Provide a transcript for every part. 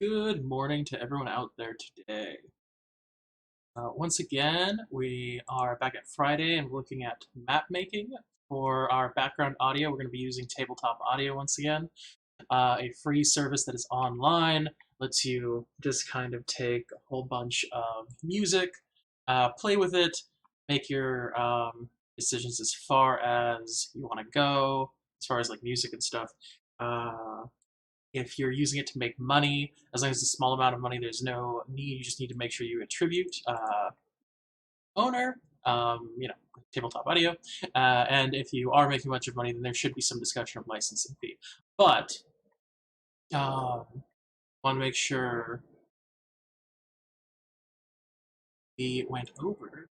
Good morning to everyone out there today. Once again, we are back at Friday and we're looking at map making. For our background audio, we're going to be using Tabletop Audio once again, a free service that is online, lets you just kind of take a whole bunch of music, play with it, make your decisions as far as you want to go, as far as like music and stuff. Uh, if you're using it to make money, as long as it's a small amount of money, there's no need. You just need to make sure you attribute owner, tabletop audio. And if you are making a bunch of money, then there should be some discussion of licensing fee. But want to make sure we went over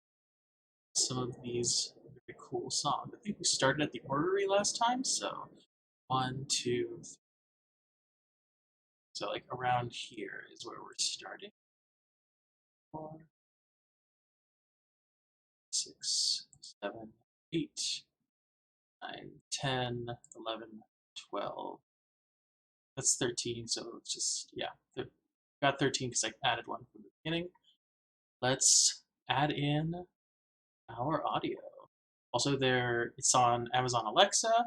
some of these very cool songs. I think we started at the orrery last time, so one, two, three. So like around here is where we're starting. 4, 6, 7, 8, 9, 10, 11, 12. That's 13, so it's just, yeah. Got 13 because I added one from the beginning. Let's add in our audio. Also, it's on Amazon Alexa,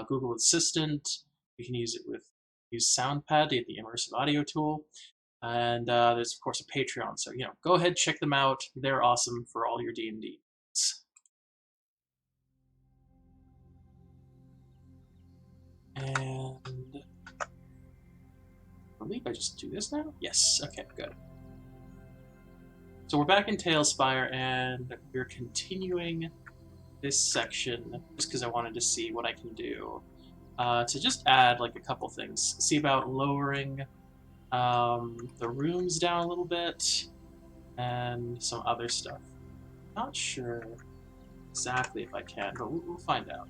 Google Assistant. You can use it use SoundPad to get the immersive audio tool. And there's, of course, a Patreon. So, go ahead, check them out. They're awesome for all your D&D needs. And I believe I just do this now? Yes, okay, good. So we're back in Tailspire, and we're continuing this section just because I wanted to see what I can do to just add like a couple things. See about lowering the rooms down a little bit and some other stuff. Not sure exactly if I can, but we'll find out.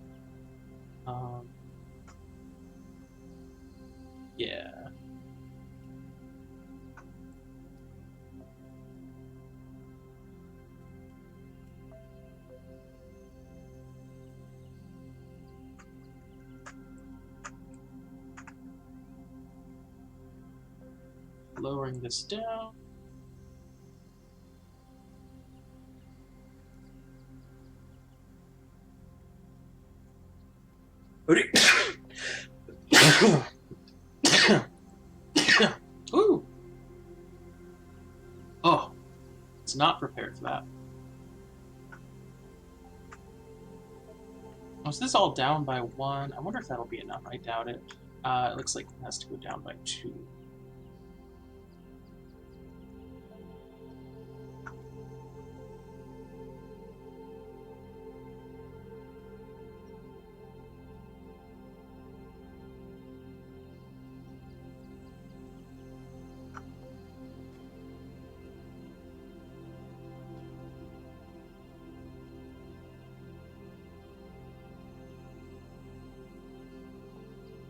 Um, yeah. Lowering this down. Ooh! Oh, it's not prepared for that. Was this all down by 1? I wonder if that'll be enough. I doubt it. It looks like it has to go down by 2.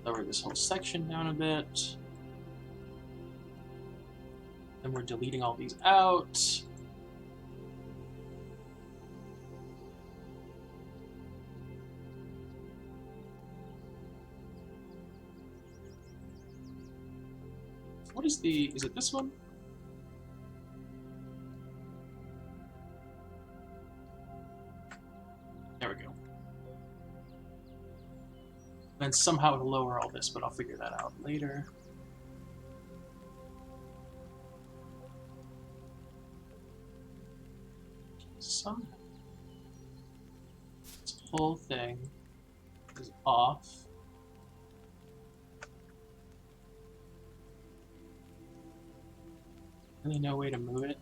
Lower this whole section down a bit. Then we're deleting all these out. What is is it this one? There we go. And somehow it'll lower all this, but I'll figure that out later. Somehow this whole thing is off. Really no way to move it.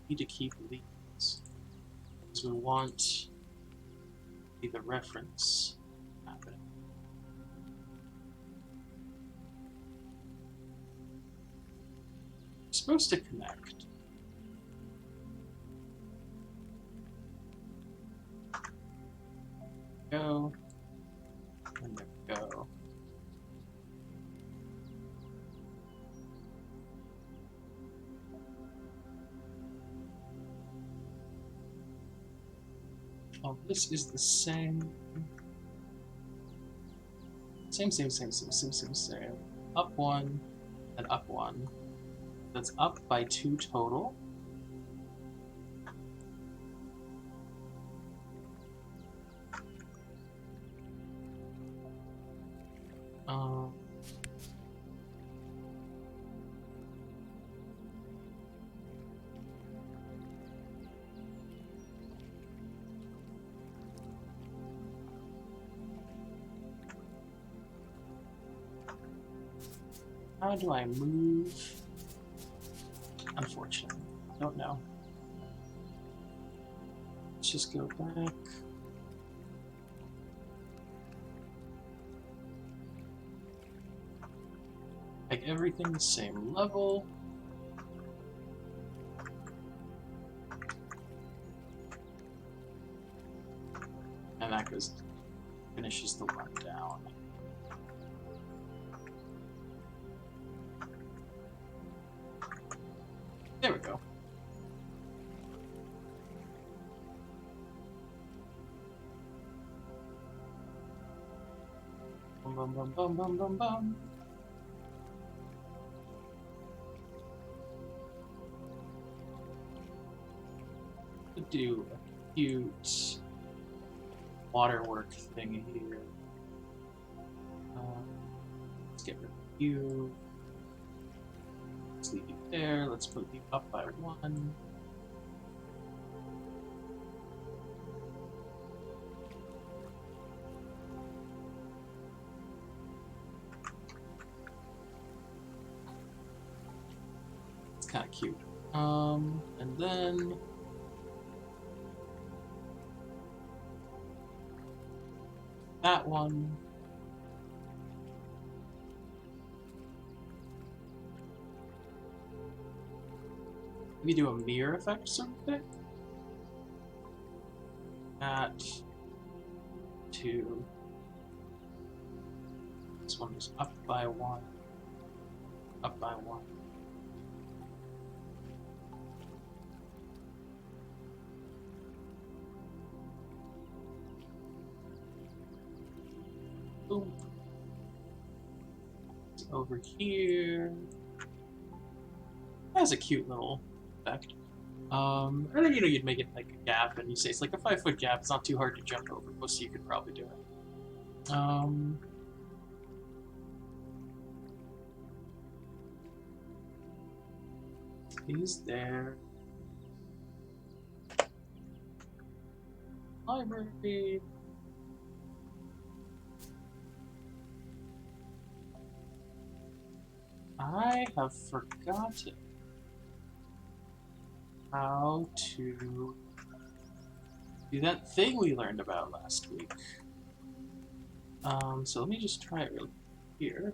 Need to keep these because we want the reference happening. It's supposed to connect. Go and go. Oh, this is the same. Same. Up one, and up one. That's up by 2 total. How do I move? Unfortunately, don't know. Let's just go back. Make everything the same level. And that goes, finishes the rundown. There we go. Bum bum bum bum bum bum bum. To do a cute waterwork thing here. Let's get rid of you. Let's leave you there. Let's put you up by 1. It's kind of cute. And then that one. Maybe do a mirror effect or something? That 2. This one is up by 1. Up by 1. Boom. Over here. That has a cute little effect. And then, you know, you'd make it like a gap, and you say it's like a 5-foot gap. It's not too hard to jump over. Most of you could probably do it. He's there. Library. I have forgotten how to do that thing we learned about last week. So let me just try it real quick here.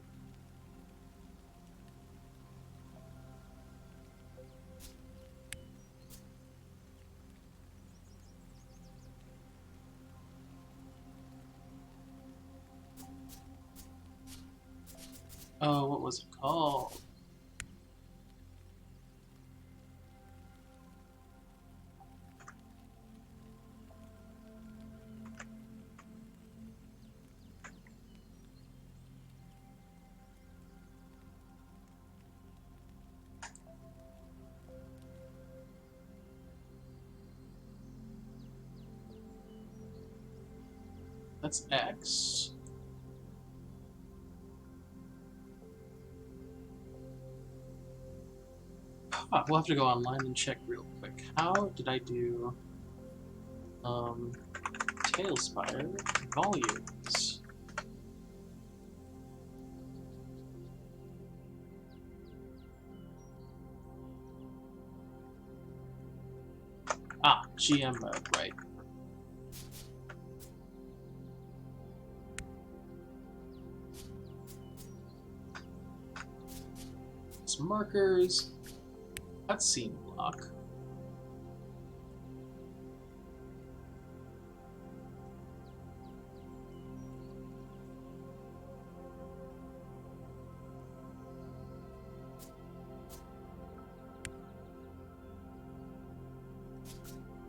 Oh, what was it called? That's X. We'll have to go online and check real quick. How did I do Tailspire volumes? GM mode, right. Some markers. Cutscene block.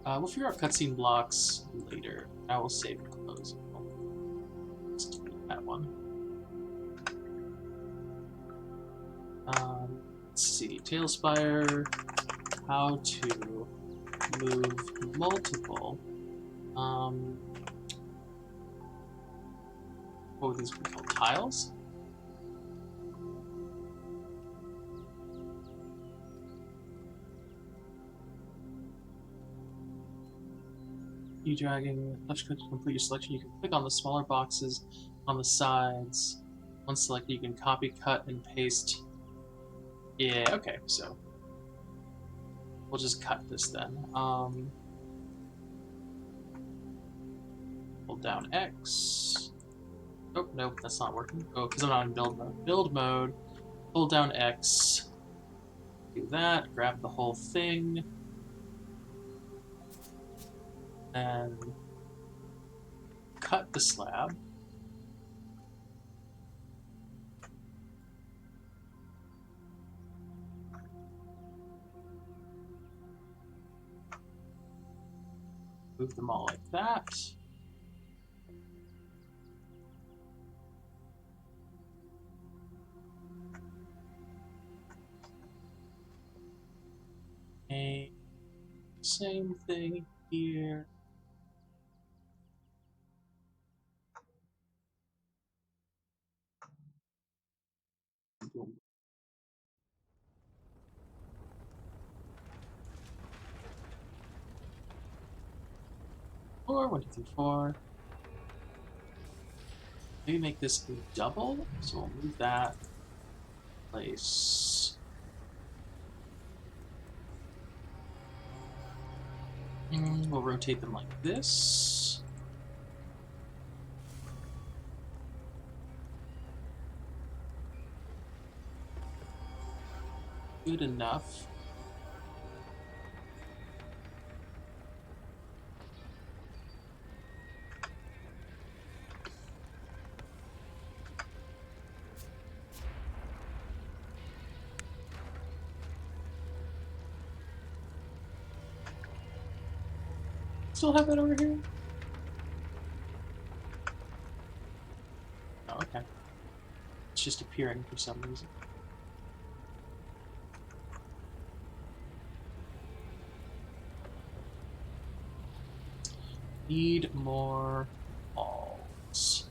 We'll figure out cutscene blocks later. I will save and close. Let's delete that one. Let's see. Tailspire. How to move multiple. What would these be called? Tiles? You dragging left click to complete your selection. You can click on the smaller boxes on the sides. Once selected, you can copy, cut, and paste. Yeah, okay, so we'll just cut this then. Hold down X. Oh, nope, that's not working. Oh, because I'm not in build mode. Build mode, hold down X. Do that, grab the whole thing. And cut the slab. Move them all like that. And same thing here. Boom. 4, 1, 2, 3, 4. Maybe make this a double, so we'll move that. Place. We'll rotate them like this. Good enough. Still have that over here? Oh, okay. It's just appearing for some reason. Need more balls.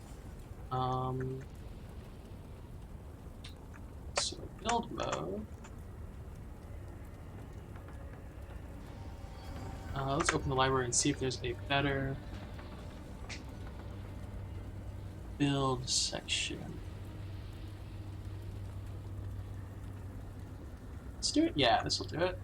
So build mode. Let's open the library and see if there's a better build section. Let's do it. Yeah, this will do it.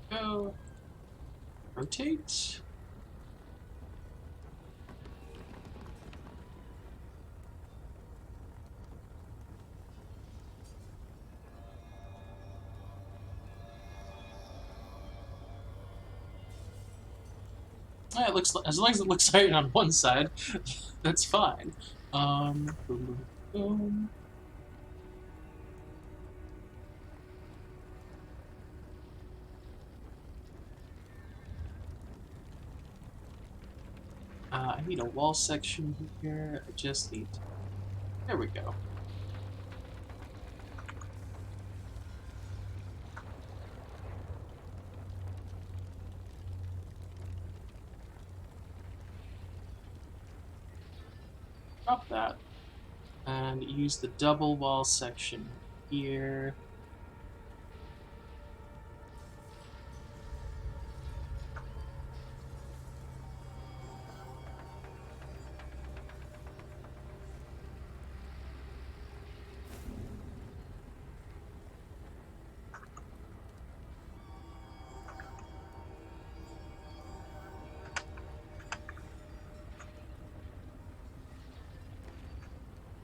Go. Rotate. Yeah, it looks as long as it looks right on one side, that's fine. Boom, boom, boom. I need a wall section here. I just need. There we go. Drop that. And use the double wall section here.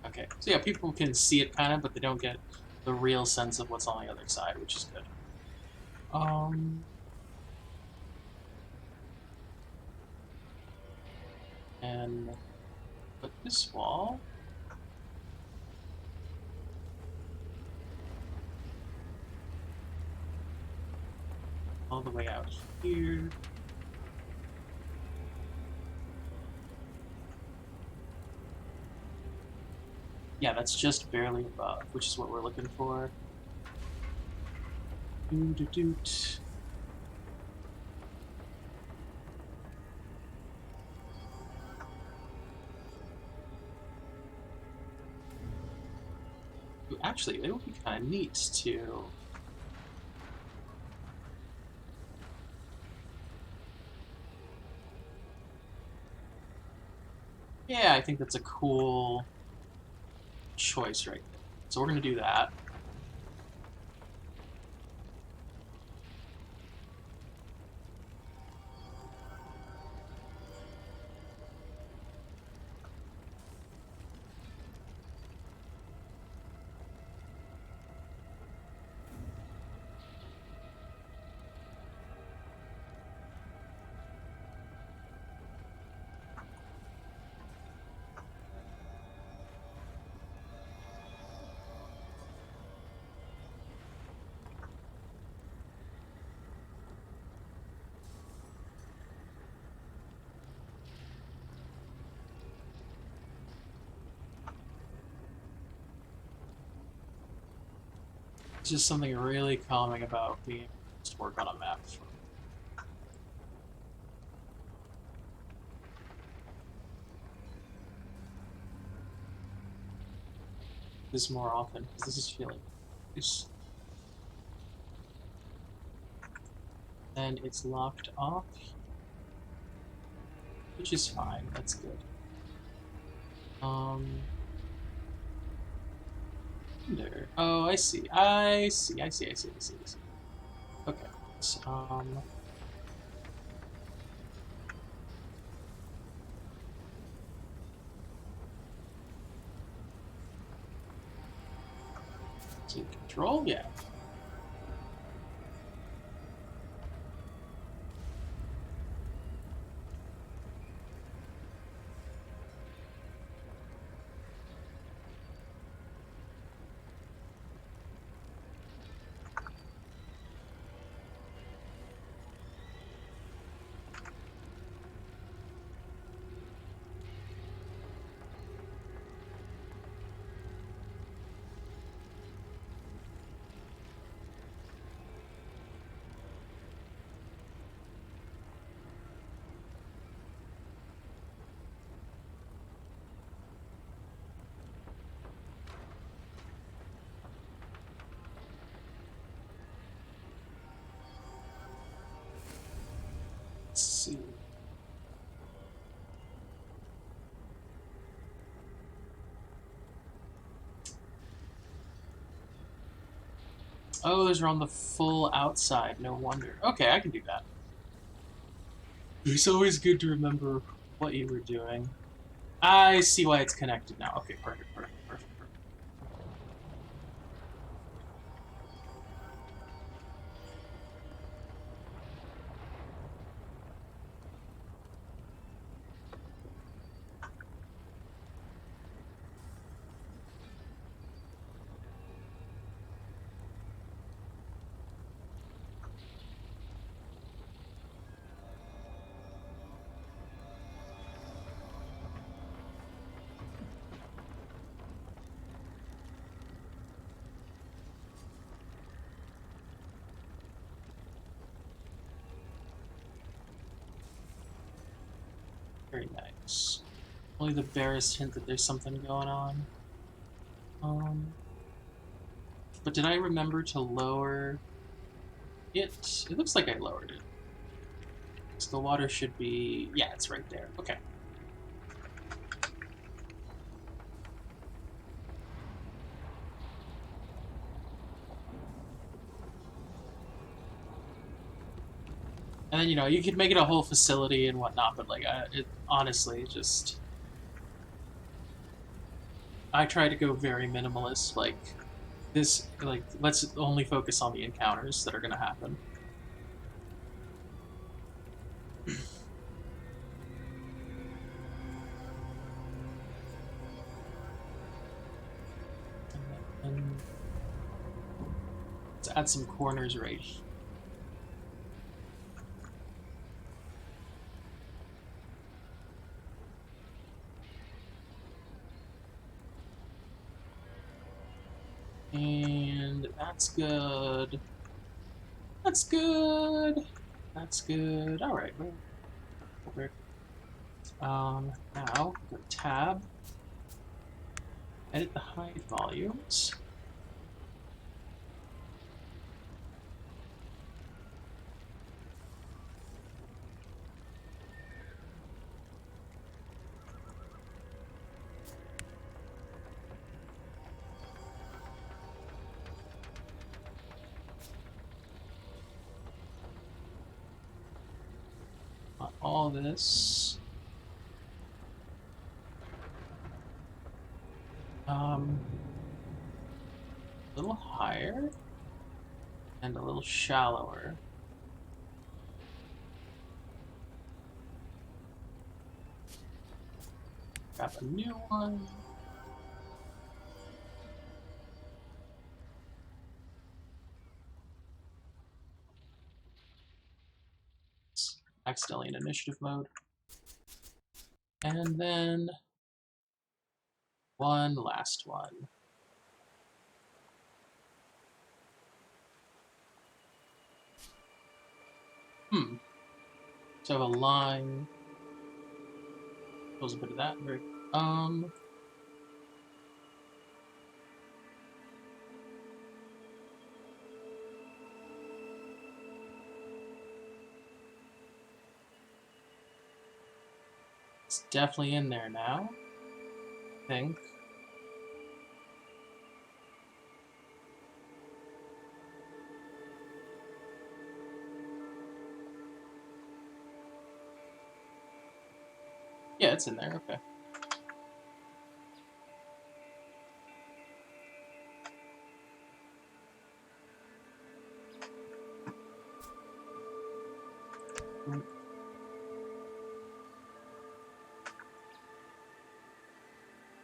Okay, so yeah, people can see it kind of, but they don't get the real sense of what's on the other side, which is good. And put this wall. All the way out here. Yeah, that's just barely above, which is what we're looking for. Doot. Actually, it would be kind of neat to... Yeah, I think that's a cool choice right there. So we're going to do that. It's just something really calming about being able to work on a map. This more often, because this is feeling loose. And it's locked off, which is fine. That's good. There. Oh, I see. I see. Okay. So, control? Yeah. Let's see. Oh, those are on the full outside. No wonder. Okay, I can do that. It's always good to remember what you were doing. I see why it's connected now. Okay, perfect. Very nice. Only the barest hint that there's something going on. But did I remember to lower it? It looks like I lowered it. So the water should be... Yeah, it's right there. Okay. And then, you know, you could make it a whole facility and whatnot, but, like, it honestly just... I try to go very minimalist, like this, like let's only focus on the encounters that are gonna happen. And let's add some corners right here. And that's good. That's good. That's good. All right. Now go tab, edit the hide volumes. All this. A little higher and a little shallower. Grab a new one. Accidentally in initiative mode. And then one last one. So I have a line. Pulls a bit of that. Very it's definitely in there now, I think. Yeah, it's in there, okay.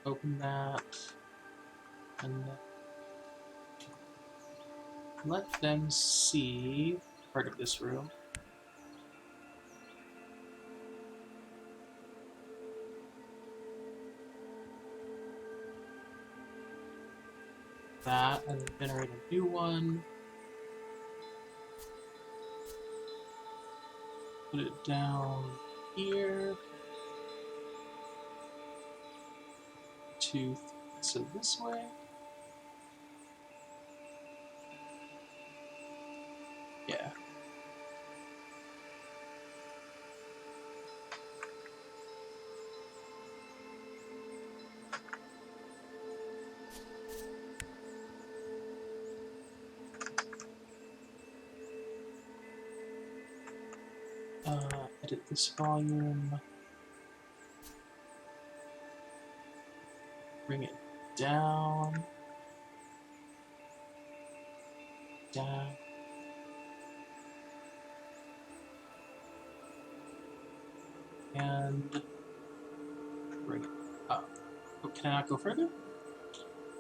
Open that, and then let them see part of this room. That, and then generate a new one. Put it down here. So this way. Yeah. Edit this volume. Bring it down. Down. And bring it up. Oh, can I not go further?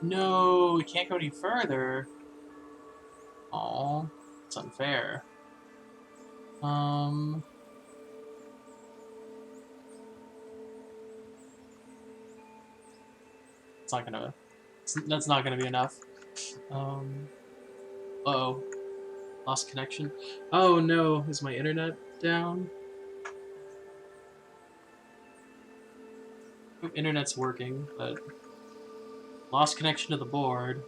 No, we can't go any further. Oh, it's unfair. It's not gonna. That's not gonna be enough. Uh-oh. Lost connection. Oh no, is my internet down? Internet's working, but lost connection to the board.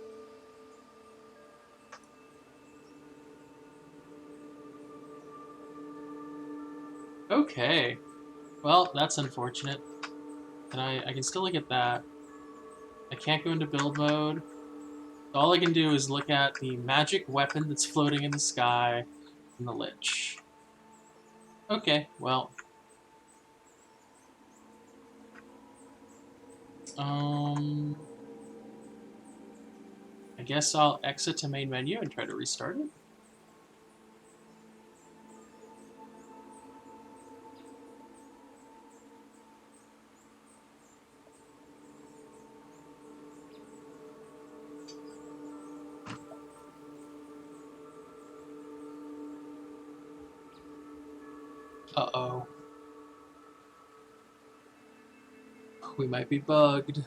Okay. Well, that's unfortunate. And I can still look at that. I can't go into build mode. All I can do is look at the magic weapon that's floating in the sky and the Lich. Okay, well. guess I'll exit to main menu and try to restart it. Uh-oh. We might be bugged.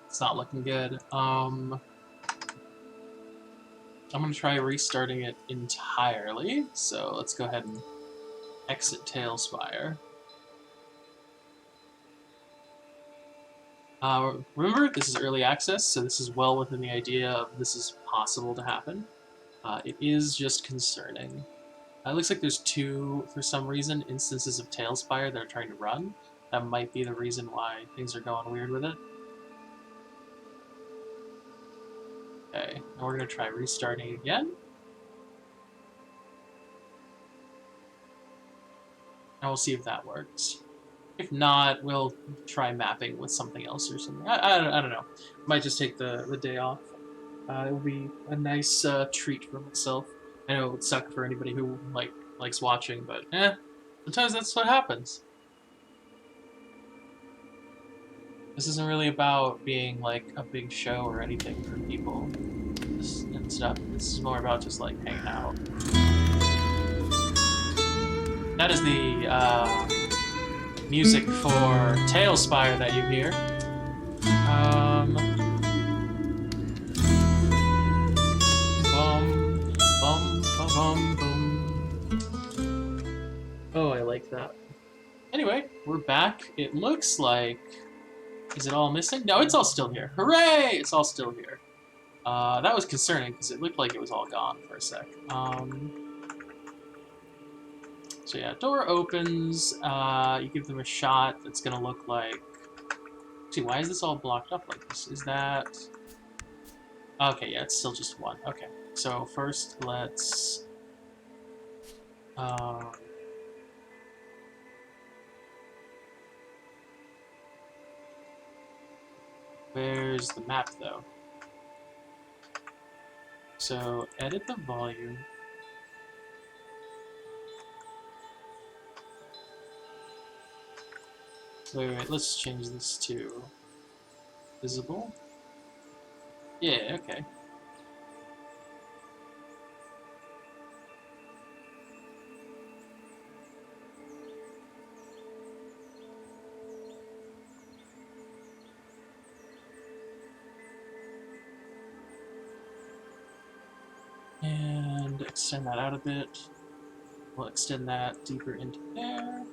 It's not looking good. I'm gonna try restarting it entirely. So let's go ahead and exit Tailspire. Remember, this is early access, so this is well within the idea of this is possible to happen. It is just concerning. It looks like there's two, for some reason, instances of Tailspire that are trying to run. That might be the reason why things are going weird with it. Okay, now we're going to try restarting again. And we'll see if that works. If not, we'll try mapping with something else or something. I don't know. Might just take the day off. It will be a nice treat for myself. I know it would suck for anybody who likes watching, but sometimes that's what happens. This isn't really about being like a big show or anything for people and stuff. This is more about just like hanging out. That is the music for Tailspire that you hear. Oh, I like that. Anyway, we're back. It looks like... Is it all missing? No, it's all still here. Hooray! It's all still here. That was concerning, because it looked like it was all gone for a sec. So yeah, door opens. You give them a shot. It's gonna look like... See, why is this all blocked up like this? Is that... Okay, yeah, it's still just one. Okay, so first let's... Where's the map, though? So, edit the volume. Wait, let's change this to visible. Yeah, okay. And extend that out a bit. We'll extend that deeper into there.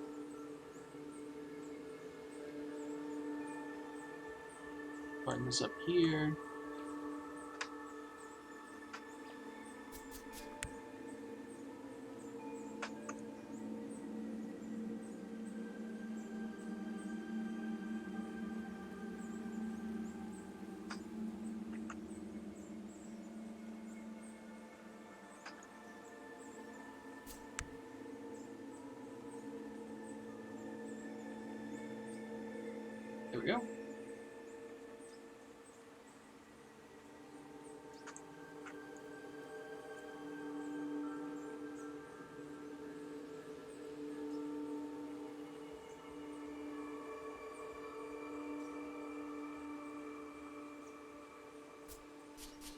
Button this up here. There we go.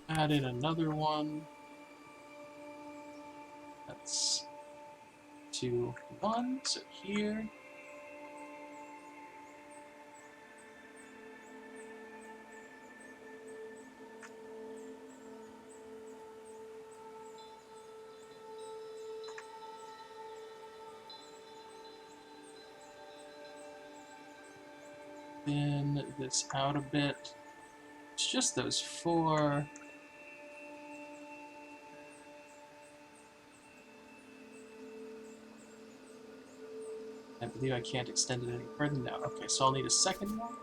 Add in another one. That's 2, 1. So here. Thin this out a bit. It's just those 4. I believe I can't extend it any further now. Okay, so I'll need a second one.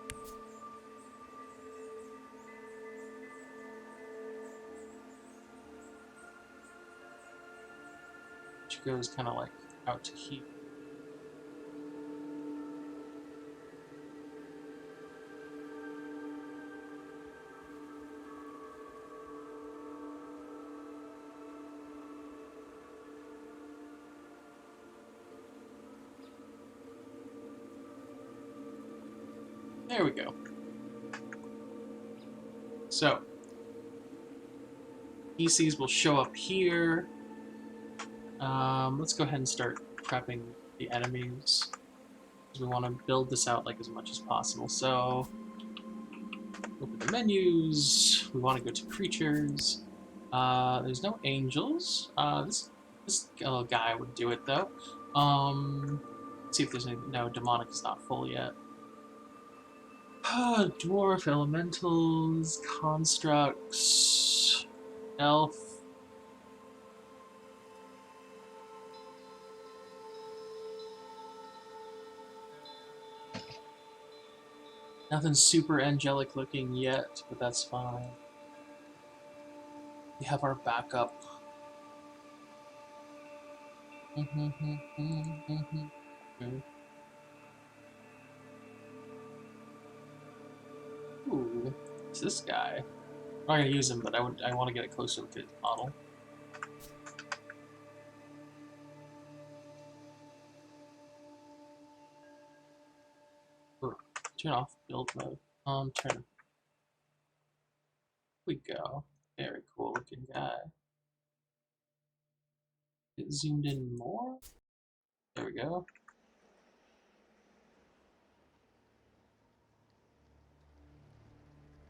Which goes kind of like out to here. There we go. So, PCs will show up here. Let's go ahead and start prepping the enemies. We want to build this out like as much as possible. So, open the menus. We want to go to creatures. There's no angels. This little guy would do it though. Let's see if there's any. No, demonic is not full yet. Dwarf, elementals, constructs, elf. Nothing super angelic looking yet, but that's fine. We have our backup. Ooh, it's this guy. I'm not gonna use him, but I want to get a closer look at his model. Turn off build mode. Turn. Here we go. Very cool looking guy. Get zoomed in more. There we go.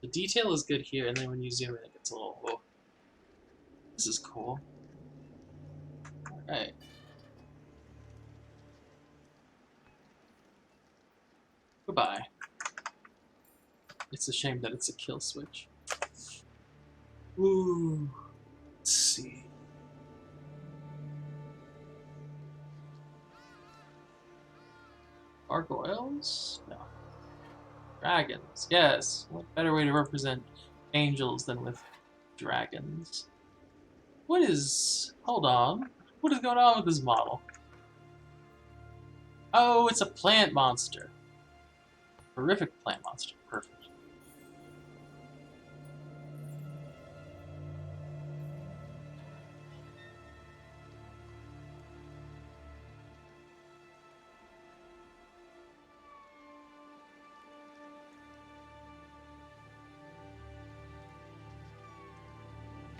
The detail is good here, and then when you zoom in, it gets a little. Whoa. This is cool. Alright. Goodbye. It's a shame that it's a kill switch. Ooh. Let's see. Gargoyles? No. Dragons. Yes. What better way to represent angels than with dragons? What is... Hold on. What is going on with this model? Oh, it's a plant monster. Horrific plant monster. Perfect.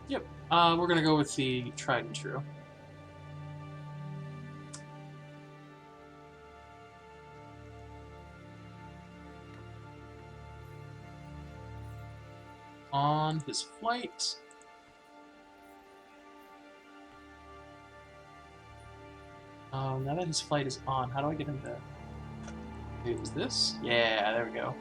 Yep. We're gonna go with the tried and true. On his flight. Now that his flight is on, how do I get him there? Maybe it was this? Yeah, there we go.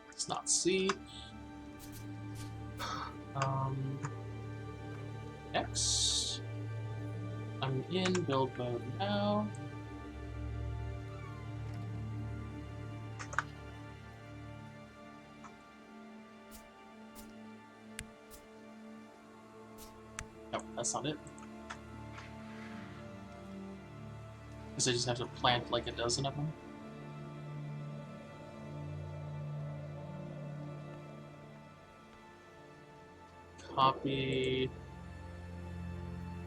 Let's not see. Next. I'm in build mode now. Nope, that's not it. Because I just have to plant like a dozen of them. Copy.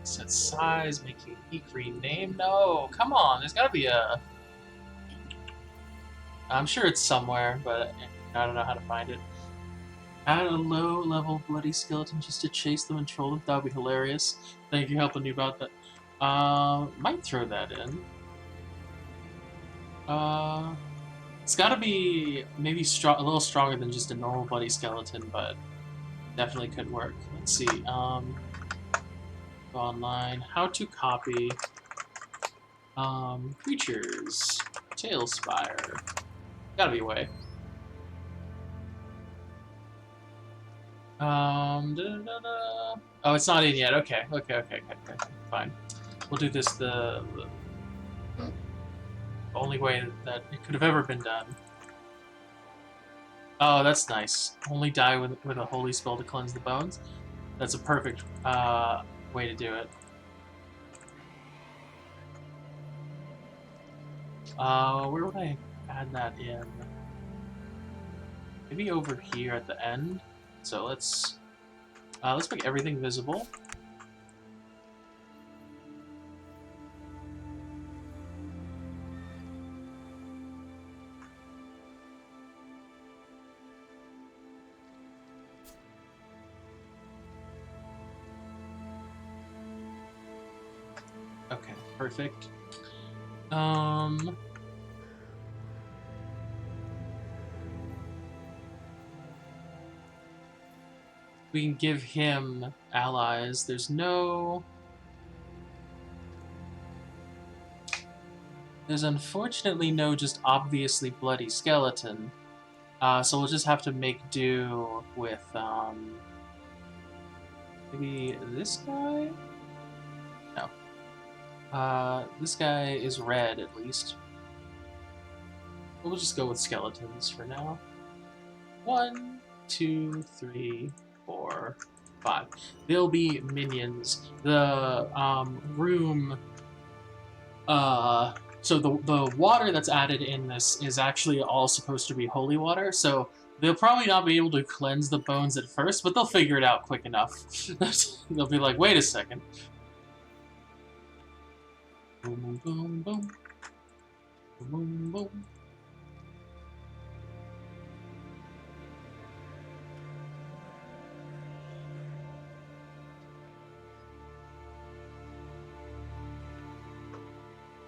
Set size, make unique rename. No, come on, there's gotta be a... I'm sure it's somewhere, but I don't know how to find it. Add a low-level bloody skeleton just to chase them and troll them. That would be hilarious. Thank you for helping me about that. Might throw that in. It's gotta be maybe a little stronger than just a normal bloody skeleton, but definitely could work. Let's see. Go online. How to copy. Creatures. Tailspire. Gotta be a way. Oh, it's not in yet. Okay. Fine. We'll do this the only way that it could have ever been done. Oh, that's nice. Only die with a holy spell to cleanse the bones. That's a perfect way to do it. Where would I add that in? Maybe over here at the end. So let's make everything visible. Okay, perfect. We can give him allies. There's unfortunately no just obviously bloody skeleton. So we'll just have to make do with, maybe this guy? No. This guy is red, at least. We'll just go with skeletons for now. 1, 2, 3, 4, 5. They'll be minions. The room. So the water that's added in this is actually all supposed to be holy water. So they'll probably not be able to cleanse the bones at first, but they'll figure it out quick enough. They'll be like, wait a second. Boom, boom, boom. Boom, boom.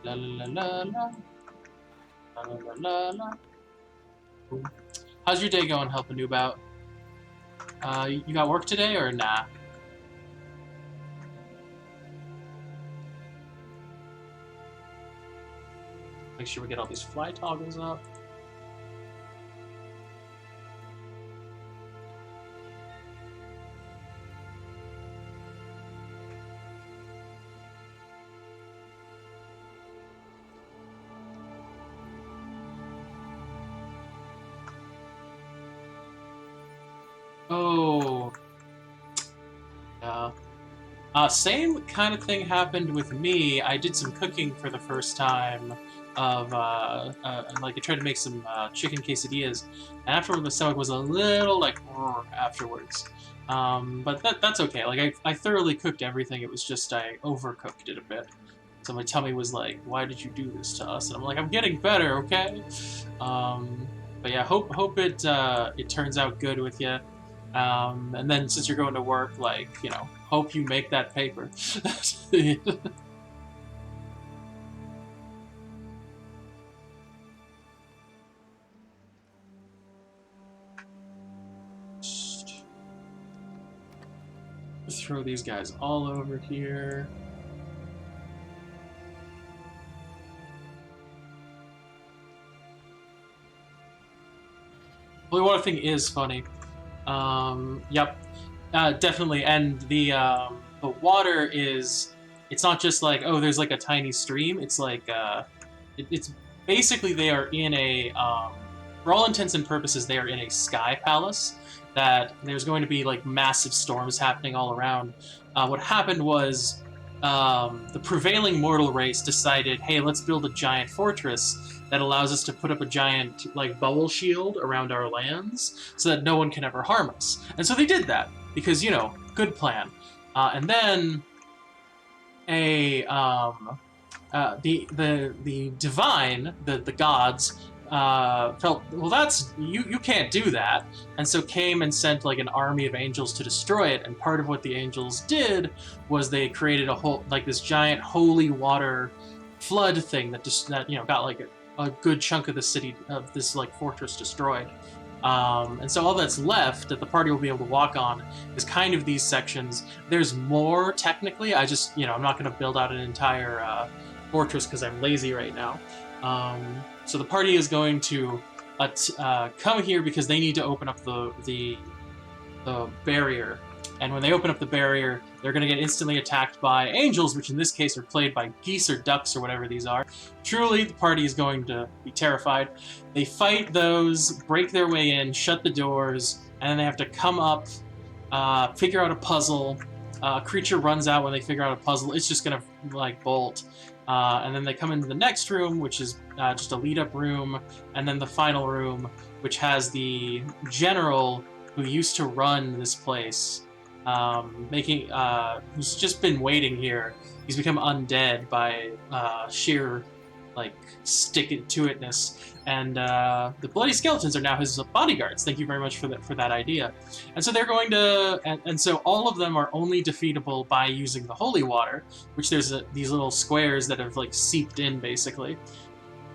La la la la la la la la la. Boom. How's your day going, Help a Noob out? You got work today or nah? Make sure we get all these fly toggles up. Oh. Yeah. Same kind of thing happened with me. I did some cooking for the first time of, like I tried to make some chicken quesadillas, and afterward the stomach was a little like afterwards. But that's okay. Like I thoroughly cooked everything. It was just I overcooked it a bit. So my tummy was like, "Why did you do this to us?" And I'm like, "I'm getting better, okay." But yeah, hope it it turns out good with you. And then since you're going to work, like, you know, hope you make that paper. Throw these guys all over here. Holy water thing is funny. Yep, definitely. And the water is, it's not just like, oh, there's like a tiny stream. It's like, it's basically they are in a, for all intents and purposes, they are in a sky palace. That there's going to be like massive storms happening all around. What happened was the prevailing mortal race decided, hey, let's build a giant fortress that allows us to put up a giant like bubble shield around our lands so that no one can ever harm us. And so they did that because, you know, good plan. And then the divine, the gods, felt, well, that's you can't do that, and so came and sent like an army of angels to destroy it. And part of what the angels did was they created a whole like this giant holy water flood thing that just you know got like a good chunk of the city of this like fortress destroyed. And so all that's left that the party will be able to walk on is kind of these sections. There's more technically. I just, you know, I'm not going to build out an entire fortress because I'm lazy right now. So the party is going to come here because they need to open up the barrier. And when they open up the barrier, they're going to get instantly attacked by angels, which in this case are played by geese or ducks or whatever these are. Truly, the party is going to be terrified. They fight those, break their way in, shut the doors, and then they have to come up, figure out a puzzle. A creature runs out when they figure out a puzzle. It's just going to, like, bolt. And then they come into the next room, which is just a lead-up room, and then the final room, which has the general who used to run this place, who's just been waiting here. He's become undead by sheer, like, stick-to-itness, and the Bloody Skeletons are now his bodyguards. Thank you very much for that idea. And so they're going to, and so all of them are only defeatable by using the holy water, which there's these little squares that have like seeped in basically.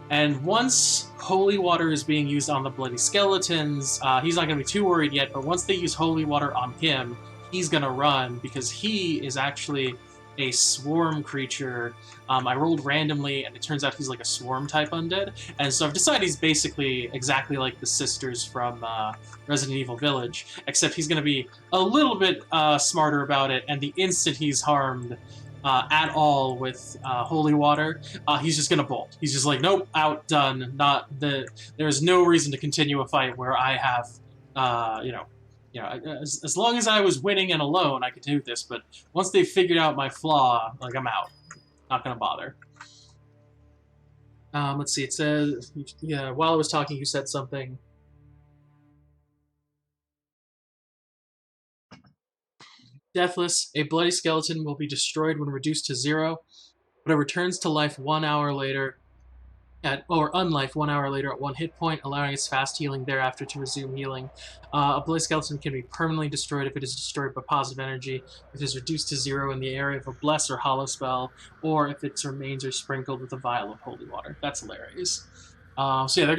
And once holy water is being used on the Bloody Skeletons, he's not going to be too worried yet, but once they use holy water on him, he's going to run because he is actually a swarm creature. I rolled randomly, and it turns out he's like a swarm type undead, and so I've decided he's basically exactly like the sisters from Resident Evil Village, except he's going to be a little bit smarter about it, and the instant he's harmed at all with holy water, he's just going to bolt. He's just like, nope, out, done. There's no reason to continue a fight where I have, as long as I was winning and alone, I could do this, but once they figured out my flaw, like, I'm out. Not gonna bother. Let's see, it says, yeah, while I was talking, you said something. Deathless, a bloody skeleton will be destroyed when reduced to 0, but it returns to life 1 hour later or unlife 1 hour later at 1 hit point, allowing its fast healing thereafter to resume healing. A bloody skeleton can be permanently destroyed if it is destroyed by positive energy, if it is reduced to 0 in the area of a bless or hollow spell, or if its remains are sprinkled with a vial of holy water. That's hilarious. So yeah,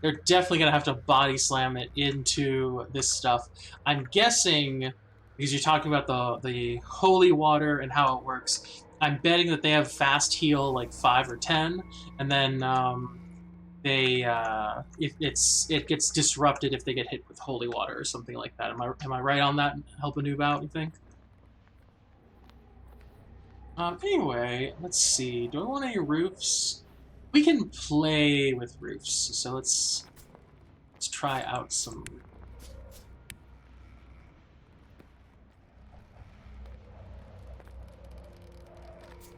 they're definitely gonna have to body slam it into this stuff. I'm guessing, because you're talking about the holy water and how it works, I'm betting that they have fast heal like 5 or 10, and then it gets disrupted if they get hit with holy water or something like that. Am I right on that? Help a noob out, you think? Anyway, let's see. Do I want any roofs? We can play with roofs, so let's try out some.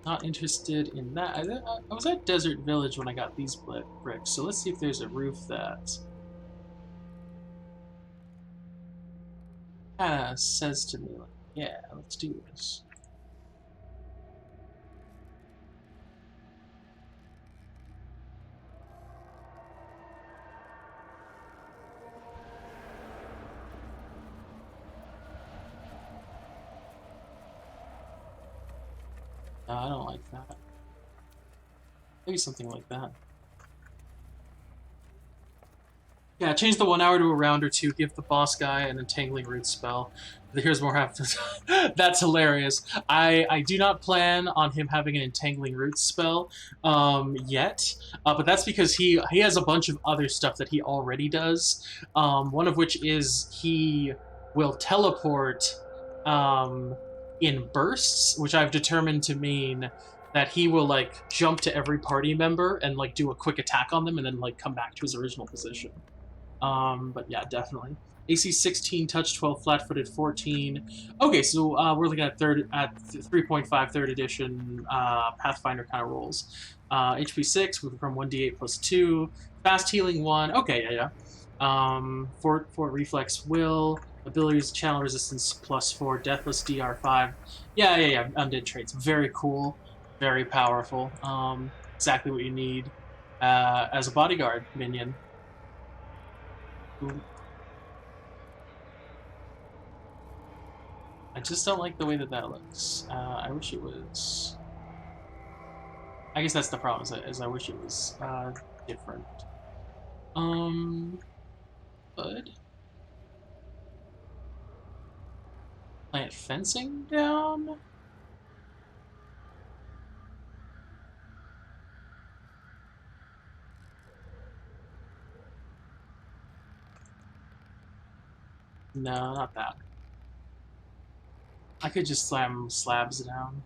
Not interested in that. I was at Desert Village when I got these bricks, so let's see if there's a roof that kind of says to me, like, yeah, let's do this. No, I don't like that. Maybe something like that. Yeah, change the 1 hour to a round or 2, give the boss guy an Entangling Root spell. Here's more happens. That's hilarious. I do not plan on him having an Entangling Root spell yet, but that's because he has a bunch of other stuff that he already does, one of which is he will teleport in bursts, which I've determined to mean that he will like jump to every party member and like do a quick attack on them and then like come back to his original position. But yeah, definitely. AC 16, touch 12, flat-footed 14. Okay, so we're looking at 3.5 third edition Pathfinder kind of rolls. HP 6, moving from 1d8 plus 2. Fast healing 1. Okay, yeah. For reflex will. Abilities, channel resistance plus 4. Deathless DR 5. Yeah. Undead traits. Very cool. Very powerful. Exactly what you need as a bodyguard minion. I just don't like the way that looks. I wish it was. I guess that's the problem. Is I wish it was different. Good. Plant fencing down. No, not that. I could just slam slabs down.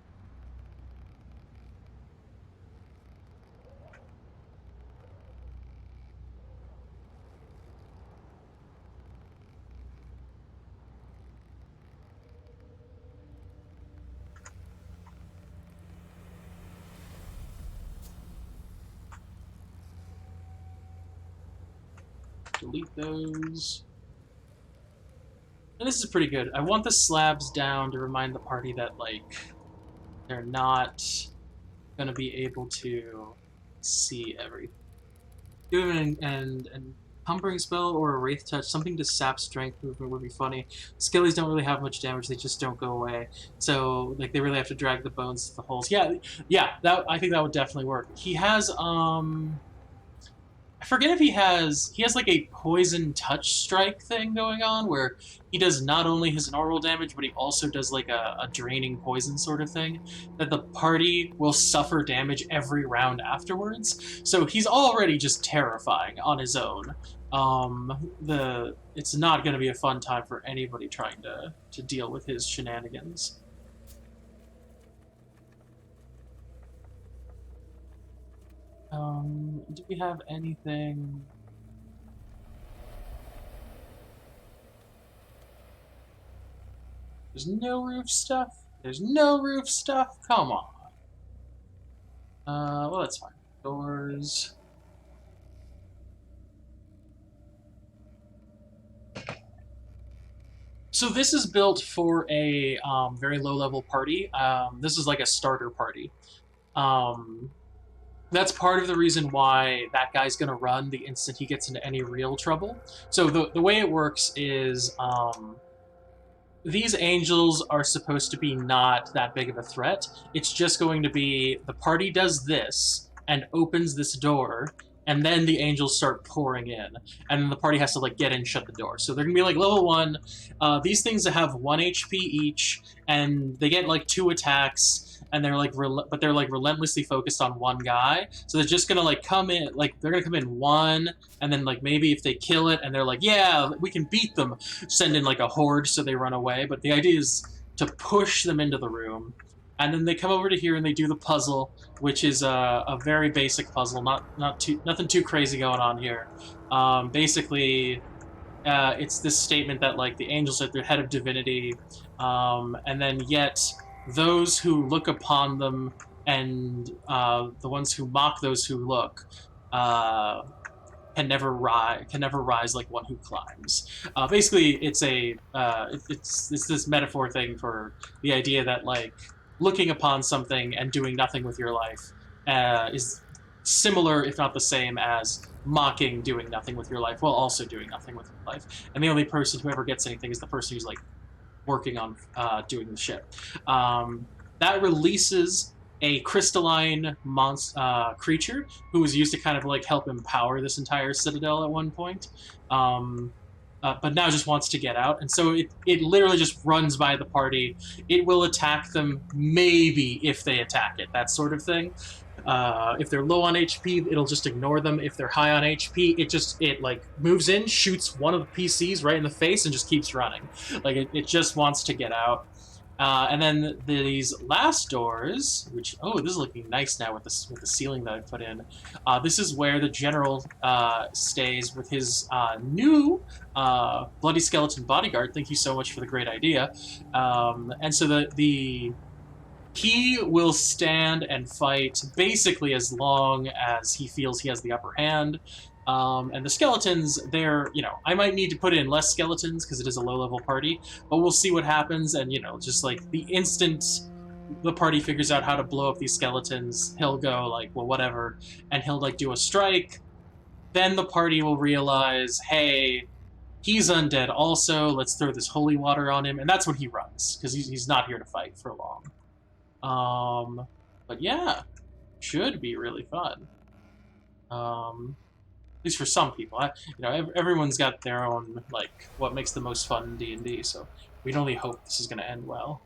delete those. And this is pretty good. I want the slabs down to remind the party that, like, they're not going to be able to see everything. Do an Humbering spell or a Wraith Touch, something to sap strength movement would be funny. Skellies don't really have much damage, they just don't go away. So, like, they really have to drag the bones to the holes. Yeah, I think that would definitely work. He has, I forget if he has like a poison touch strike thing going on where he does not only his normal damage, but he also does like a draining poison sort of thing that the party will suffer damage every round afterwards. So he's already just terrifying on his own. It's not going to be a fun time for anybody trying to deal with his shenanigans. Do we have anything? There's no roof stuff? There's no roof stuff? Come on. Well, that's fine. Doors. So this is built for a very low-level party. This is like a starter party. That's part of the reason why that guy's going to run the instant he gets into any real trouble. So the way it works is these angels are supposed to be not that big of a threat. It's just going to be the party does this and opens this door, and then the angels start pouring in, and then the party has to like get in, shut the door. So they're gonna be like level 1. These things that have 1 HP each, and they get like 2 attacks. And they're like, but they're like relentlessly focused on one guy. So they're just gonna like come in, like they're gonna come in 1, and then like maybe if they kill it, and they're like, yeah, we can beat them, send in like a horde so they run away. But the idea is to push them into the room, and then they come over to here and they do the puzzle, which is a very basic puzzle, nothing too crazy going on here. Basically, it's this statement that like the angels are the head of divinity, and then yet those who look upon them and the ones who mock those who look can never rise like one who climbs. Basically, it's this metaphor thing for the idea that like looking upon something and doing nothing with your life is similar, if not the same, as mocking doing nothing with your life while also doing nothing with your life. And the only person who ever gets anything is the person who's like working on doing the shit. That releases a crystalline creature who was used to kind of like help empower this entire citadel at one point, but now just wants to get out, and so it literally just runs by the party. It will attack them maybe if they attack it, that sort of thing. If they're low on HP, it'll just ignore them. If they're high on HP, it like moves in, shoots one of the PCs right in the face, and just keeps running. Like it just wants to get out. And then these last doors, which this is looking nice now with the ceiling that I put in. This is where the general stays with his new bloody skeleton bodyguard. Thank you so much for the great idea. And so he will stand and fight basically as long as he feels he has the upper hand. And the skeletons, I might need to put in less skeletons because it is a low-level party, but we'll see what happens. And, just like the instant the party figures out how to blow up these skeletons, he'll go like, well, whatever, and he'll like do a strike. Then the party will realize, hey, he's undead also, let's throw this holy water on him, and that's when he runs, because he's not here to fight for long. But yeah, should be really fun. At least for some people. Everyone's got their own, like, what makes the most fun in D&D, so we'd only hope this is going to end well.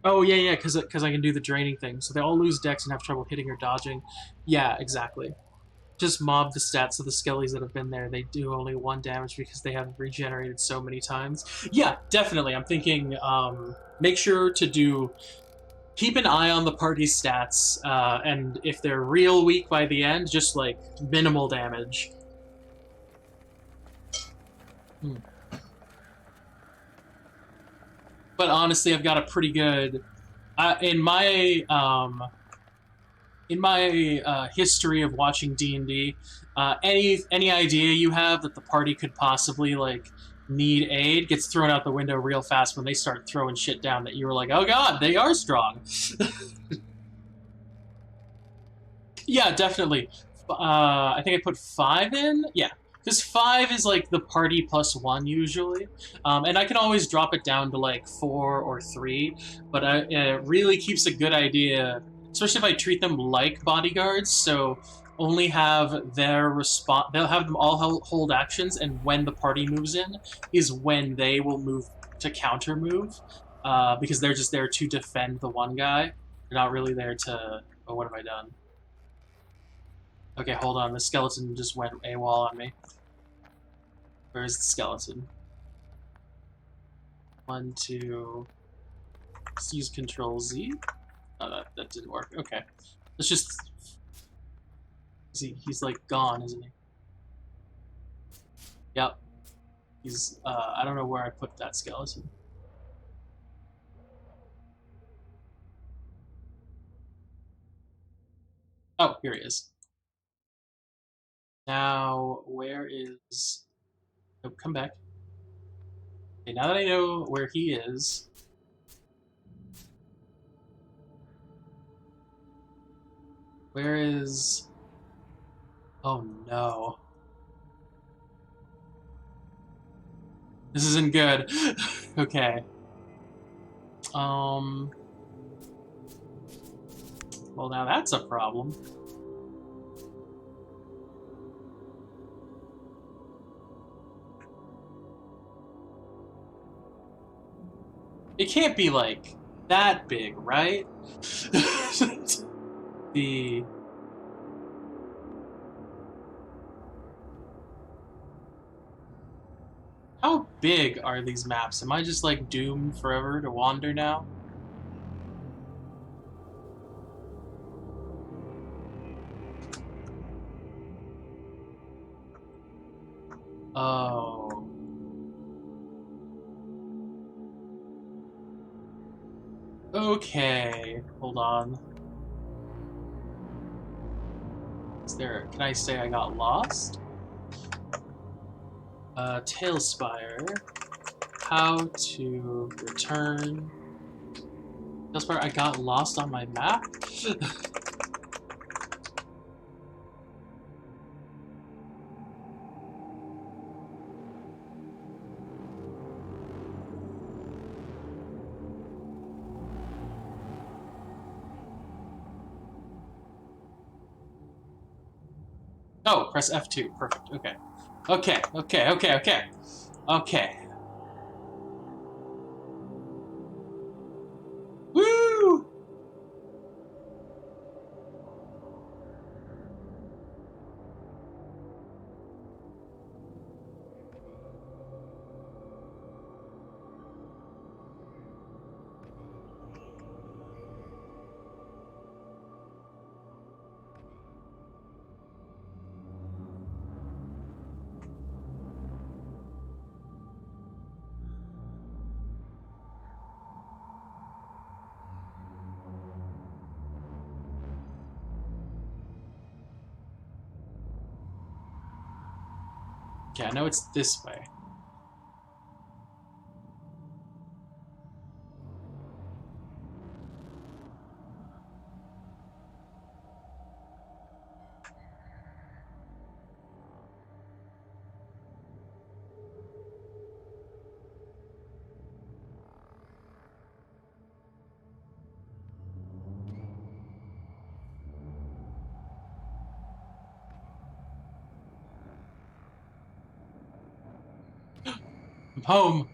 Oh, yeah, because I can do the draining thing. So they all lose dex and have trouble hitting or dodging. Yeah, exactly. Just mob the stats of the skellies that have been there. They do only 1 damage because they have regenerated so many times. Yeah, definitely. I'm thinking, make sure to keep an eye on the party's stats, and if they're real weak by the end, just, like, minimal damage. But honestly, I've got a pretty good... in my in my history of watching D&D, any idea you have that the party could possibly like need aid gets thrown out the window real fast when they start throwing shit down that you were like, oh god, they are strong. Yeah, definitely. I think I put 5 in. Yeah, because 5 is like the party plus 1 usually, and I can always drop it down to like 4 or 3. But it really keeps a good idea, especially if I treat them like bodyguards. So only have their response. They'll have them all hold actions, and when the party moves in, is when they will move to counter move, because they're just there to defend the one guy. They're not really there to. Oh, what have I done? Okay, hold on. The skeleton just went AWOL on me. Where's the skeleton? 1, 2. Let's use Control Z. Oh, that didn't work. Okay. Let's just. He's like gone, isn't he? Yep. He's. I don't know where I put that skeleton. Oh, here he is. Now, where is. Oh, come back. Okay, now that I know where he is. Where is. Oh no. This isn't good. Okay. Well, now that's a problem. It can't be, like, that big, right? the... How big are these maps? Am I just, like, doomed forever to wander now? Oh... Okay, hold on. Is there... Can I say I got lost? Tailspire. How to return... Tailspire, I got lost on my map? Oh, press F2. Perfect. Okay. Okay, okay, okay, okay. Okay. Woo! Okay, I know it's this way. I'm home.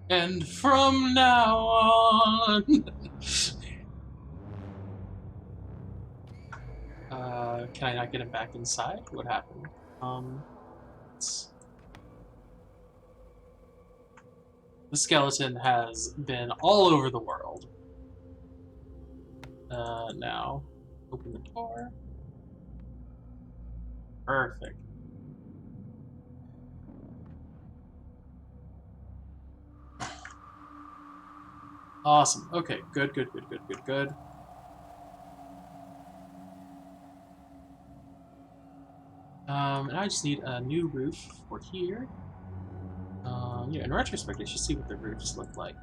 And from now on... can I not get him back inside? What happened? The skeleton has been all over the world. Now, open the door. Perfect. Awesome. Okay, good, good, good, good, good, good. And I just need a new roof for here. Yeah, in retrospect, I should see what the roofs look like.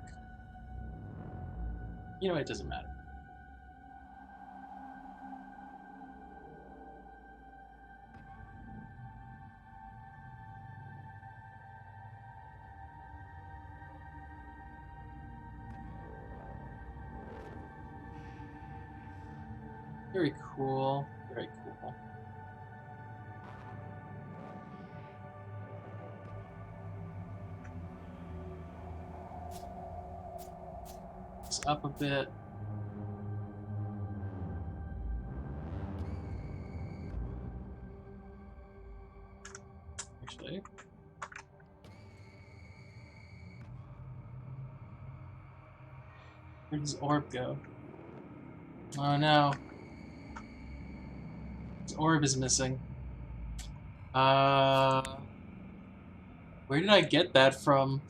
You know, it doesn't matter. Very cool. Very cool. It's up a bit. Actually. Where does orb go? Oh no. His orb is missing. Where did I get that from?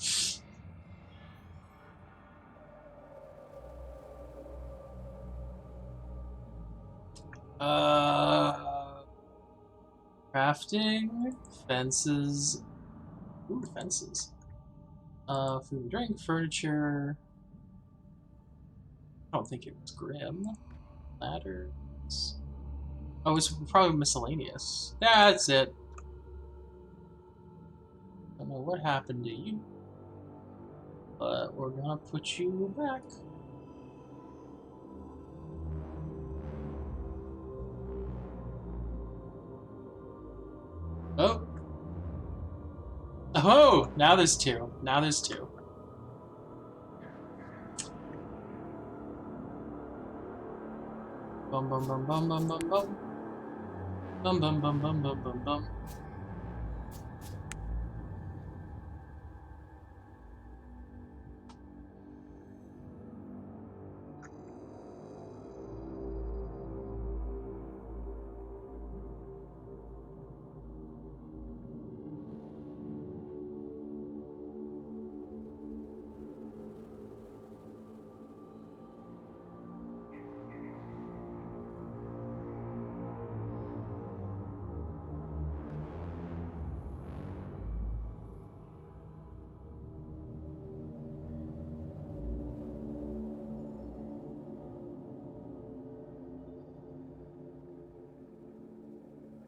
Crafting, fences. Ooh, fences. Food and drink, furniture. I don't think it was grim. Ladders. Oh, it's probably miscellaneous. That's it. Don't know what happened to you, but we're gonna put you back. Oh. Oh, now there's two. Now there's two. Bum bum bum bum bum bum bum. Bum bum bum bum bum bum bum.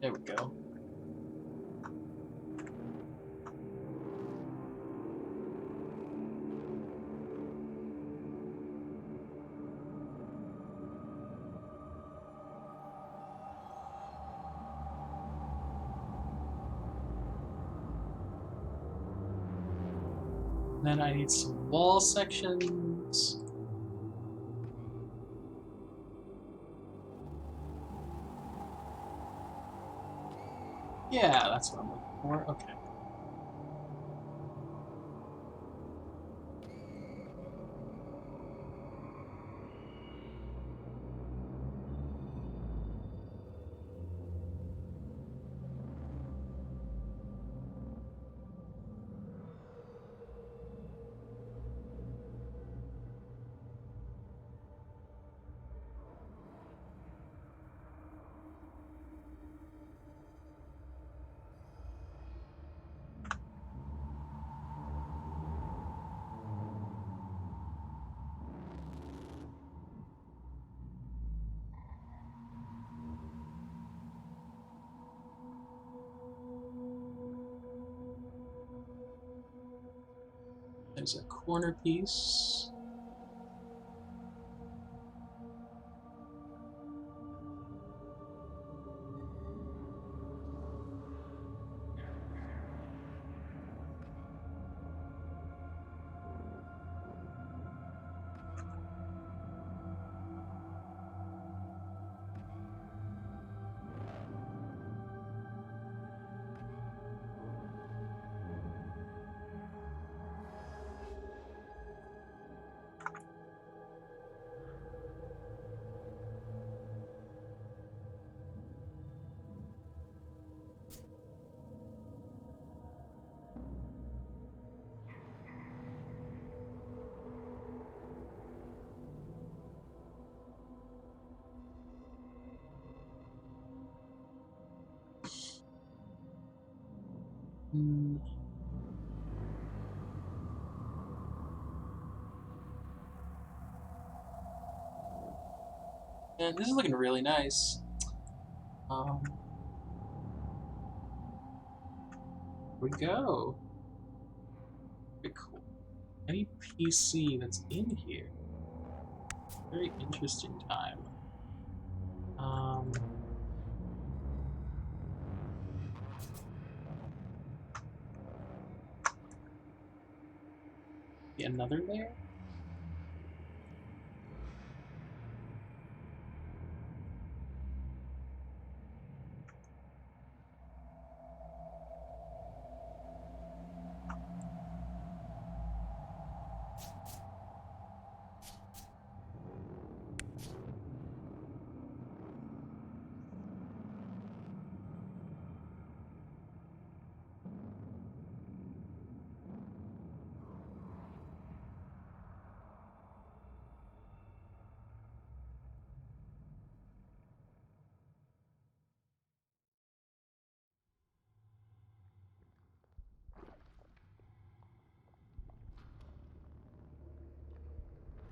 There we go. Then I need some wall sections. Yeah, that's what I'm looking for. Okay. There's a corner piece. Mm. And this is looking really nice. Here we go. Very cool. Any PC that's in here. Very interesting time. Another layer?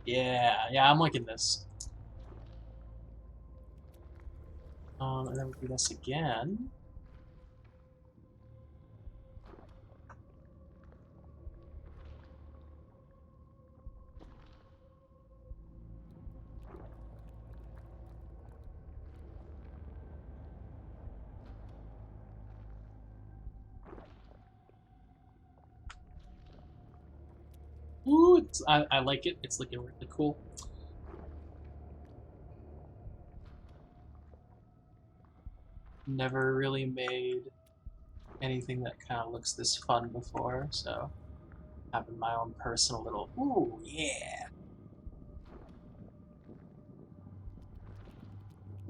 Yeah, I'm liking this. And then we do this again. Ooh, I like it. It's looking really cool. Never really made anything that kind of looks this fun before, so having my own personal little, ooh, yeah.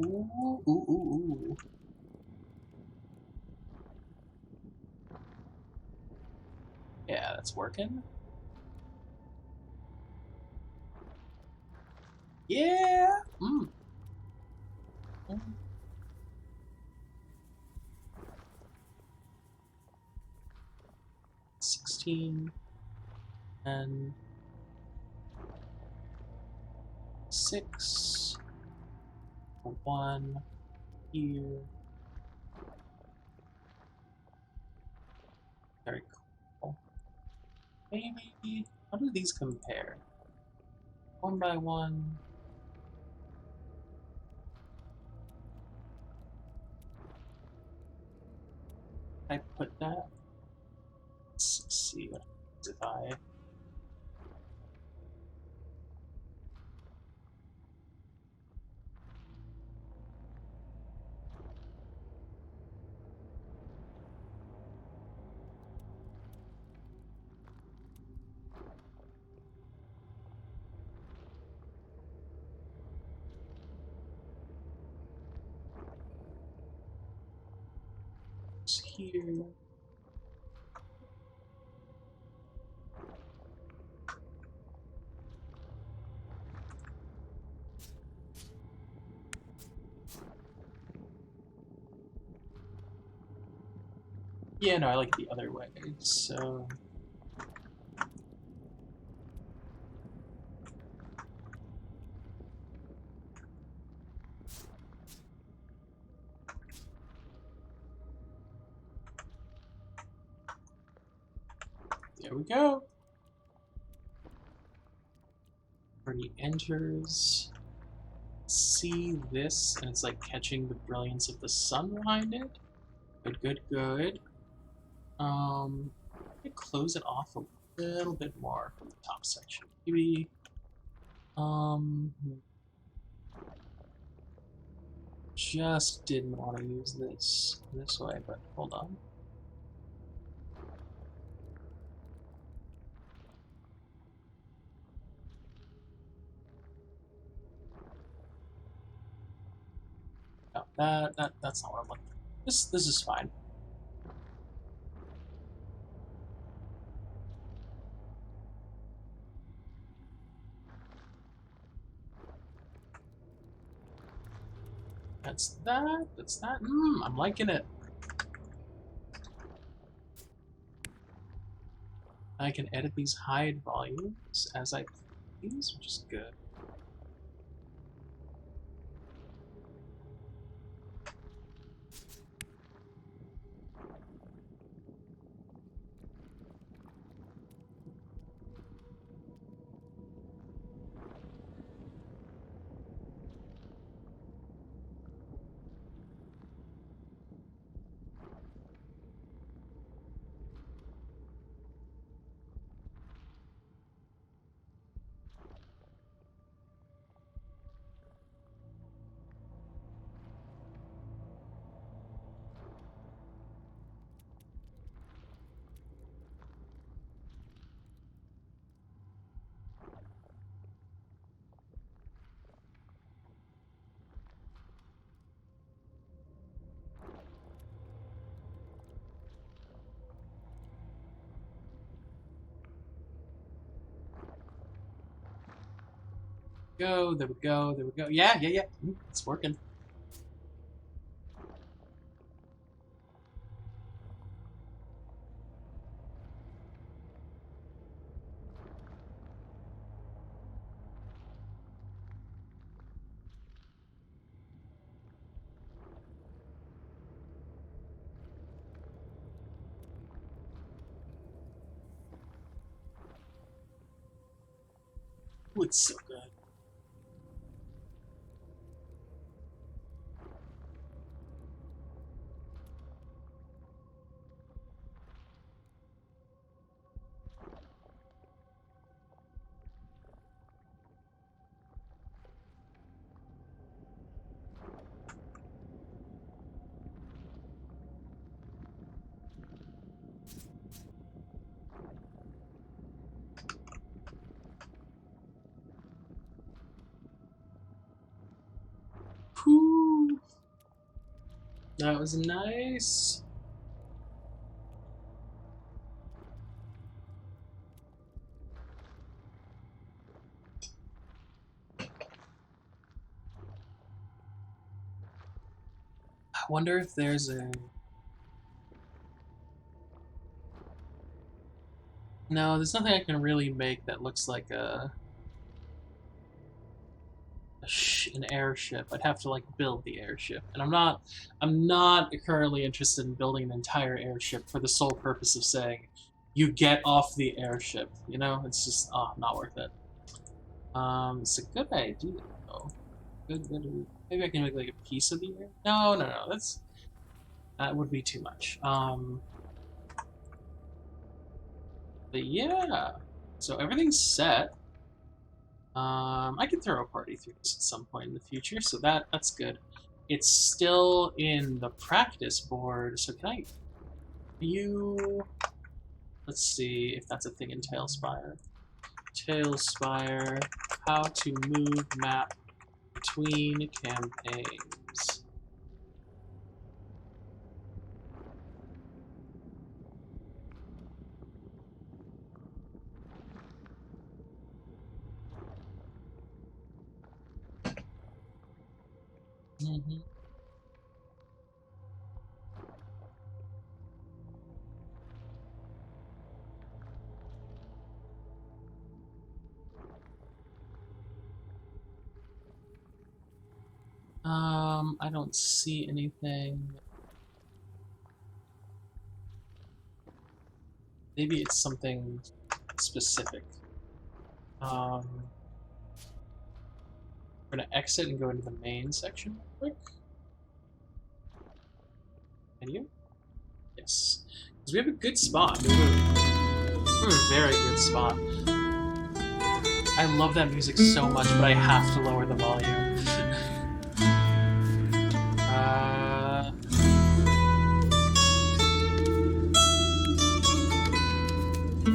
Ooh, ooh, ooh, ooh. Yeah, that's working. Yeah! Mm. 16 and 6 1 here. Very cool. Maybe, how do these compare? 1 by 1. I put that. Let's see what happens if I. Here. Yeah, no, I like the other way, so. There we go. Already enters. See this, and it's like catching the brilliance of the sun behind it. Good, good, good. I'm gonna close it off a little bit more from the top section. Maybe, just didn't want to use this way, but hold on. No, that's not what I'm looking for. This is fine. That's that. I'm liking it. I can edit these hide volumes as I please, which is good. Go, there we go, there we go. Yeah, it's working. Ooh, it's so good. Whew. That was nice. I wonder if there's a... No, there's nothing I can really make that looks like an airship. I'd have to like build the airship, and I'm not currently interested in building an entire airship for the sole purpose of saying you get off the airship. You know, it's just not worth it. It's a good idea though. Good. Maybe I can make like a piece of the air. No, that would be too much. But yeah, so everything's set. I can throw a party through this at some point in the future, so that's good. It's still in the practice board, so can I view... Let's see if that's a thing in Tailspire. Tailspire, how to move map between campaigns. Mm-hmm. I don't see anything. Maybe it's something specific. We're gonna exit and go into the main section real quick. Can you? Yes. Because we have a good spot. We're a very good spot. I love that music so much, but I have to lower the volume.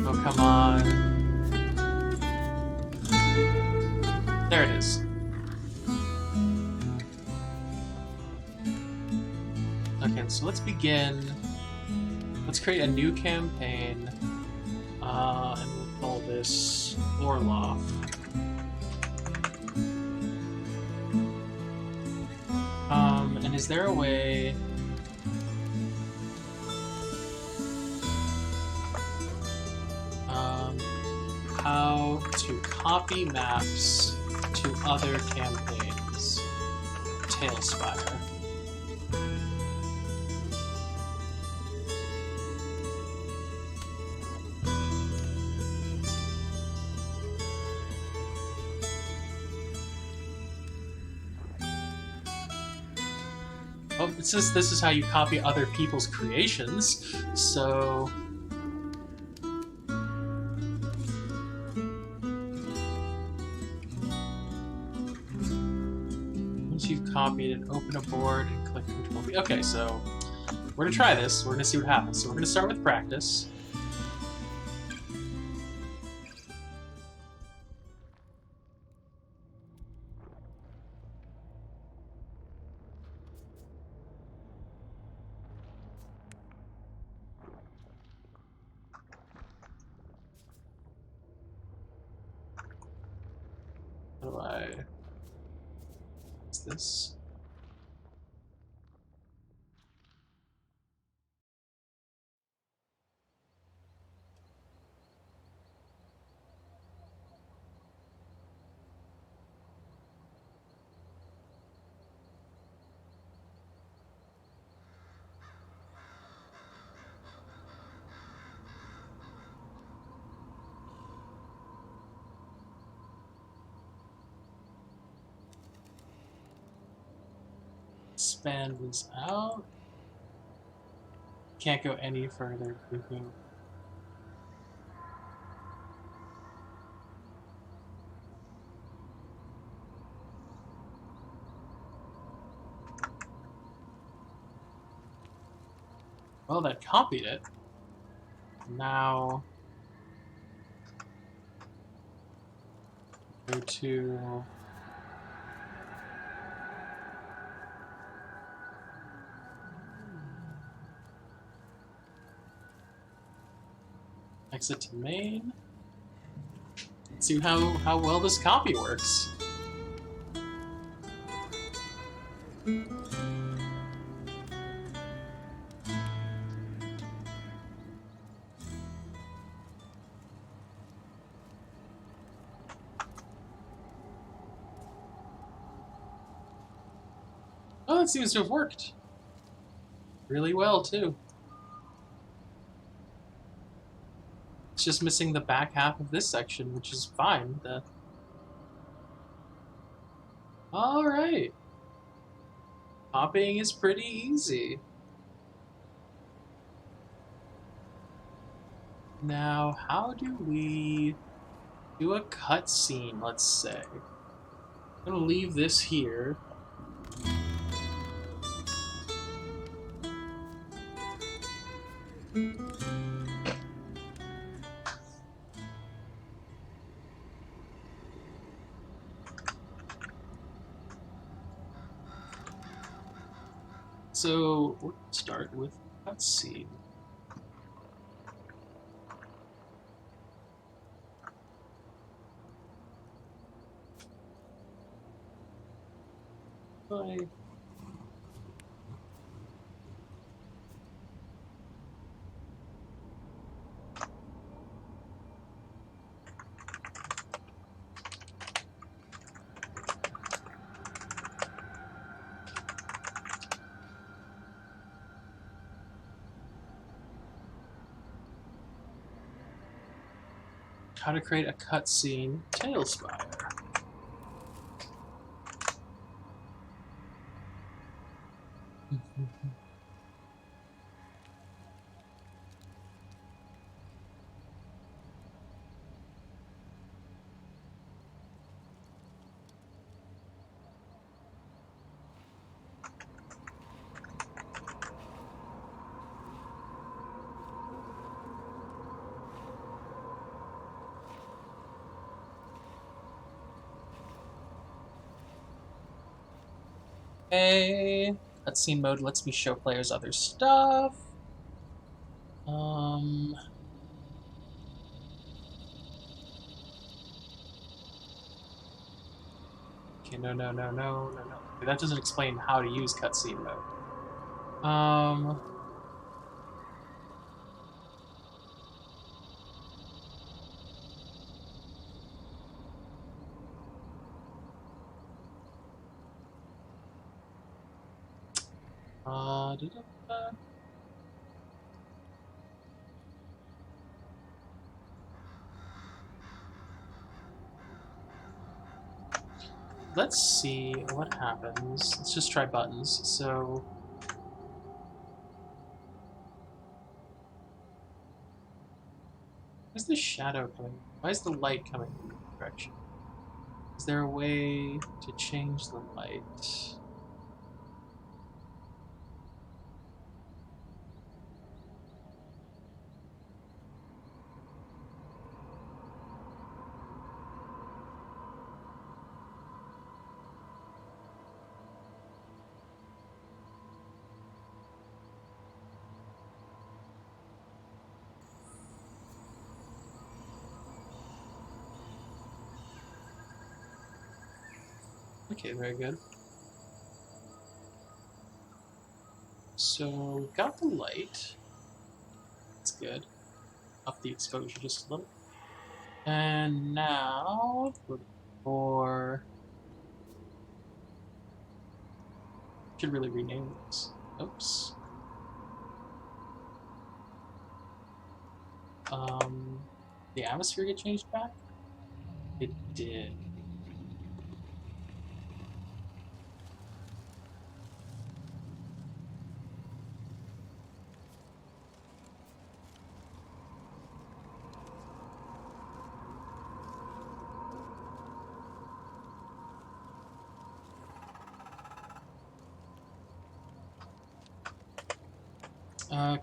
Oh, come on. There it is. Okay, so let's begin. Let's create a new campaign. And we'll call this Orloff. And is there a way... how to copy maps to other campaigns. Tailspire. Oh, it says this is how you copy other people's creations, so... Once you've copied it, open a board and click Control V. Okay, so we're gonna try this. We're gonna see what happens. So we're gonna start with practice. How do I... What's this? Expand this out. Can't go any further. Well, that copied it. Now go to exit to main. Let's see how well this copy works. Oh, it seems to have worked. Really well, too. It's just missing the back half of this section, which is fine. Alright. Copying is pretty easy. Now, how do we do a cutscene, let's say? I'm gonna leave this here. So, we'll start with cutscene. Bye. How to create a cutscene, Tailspire. Okay, cutscene mode lets me show players other stuff. Okay, no. That doesn't explain how to use cutscene mode. Da-da-da. Let's see what happens. Let's just try buttons. So, where's the shadow coming? Why is the light coming in this direction? Is there a way to change the light? Okay, very good. So, got the light. That's good. Up the exposure just a little. And now, for... Should really rename this. Oops. The atmosphere get changed back? It did.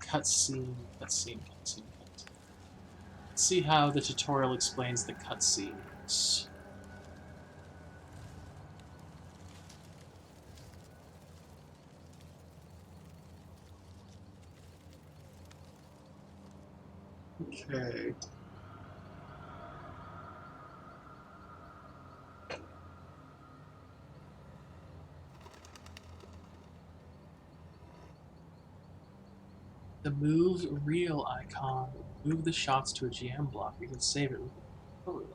Cutscene. Let's see how the tutorial explains the cutscenes. Okay. The move reel icon. Move the shots to a GM block. You can save it with the overlay.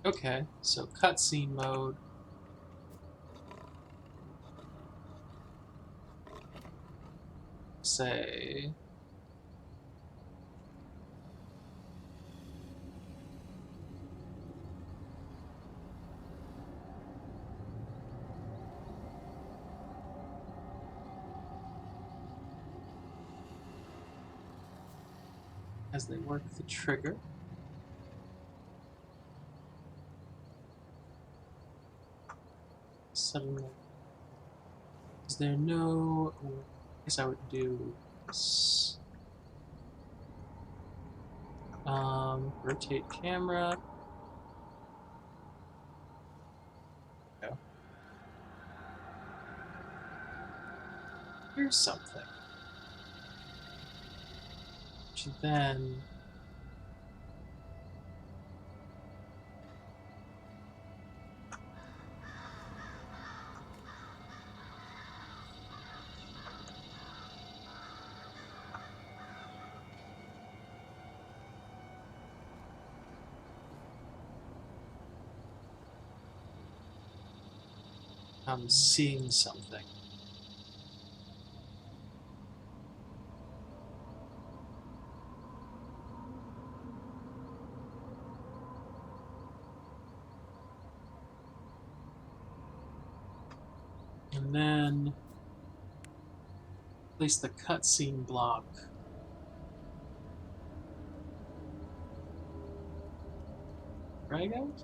Okay, so cutscene mode. Say. As they work the trigger. Suddenly. Is there no... I guess I would do this. Rotate camera. Go. Here's something. Which then... I'm seeing something. And then place the cutscene block. Right, guys?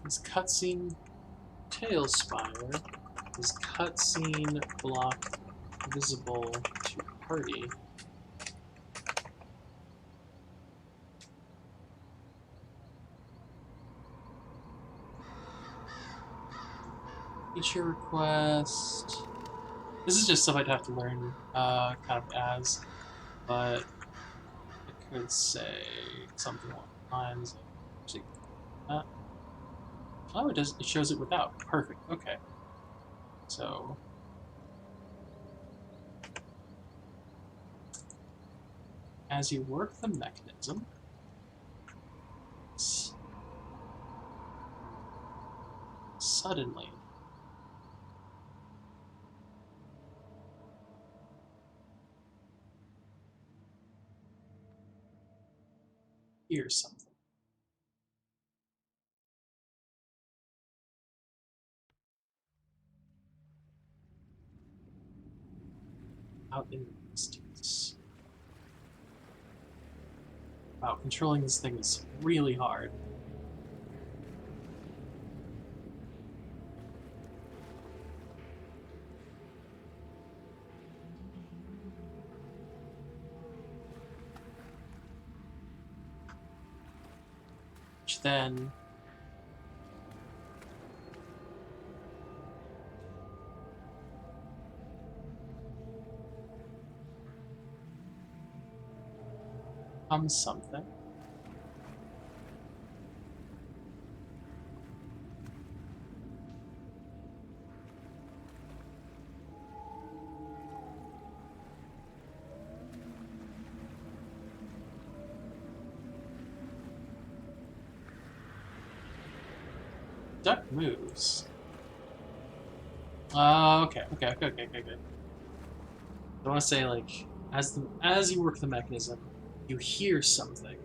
Is cutscene tail spire? Is cutscene block visible to party? Feature request. This is just stuff I'd have to learn kind of as, but I could say something along the lines of actually that. Oh, it does. It shows it without. Perfect. Okay. So as you work the mechanism, suddenly hear something. Out in the distance. Wow, controlling this thing is really hard. Which then becomes something. Duck moves. Okay. I want to say, like, as you work the mechanism, you hear something.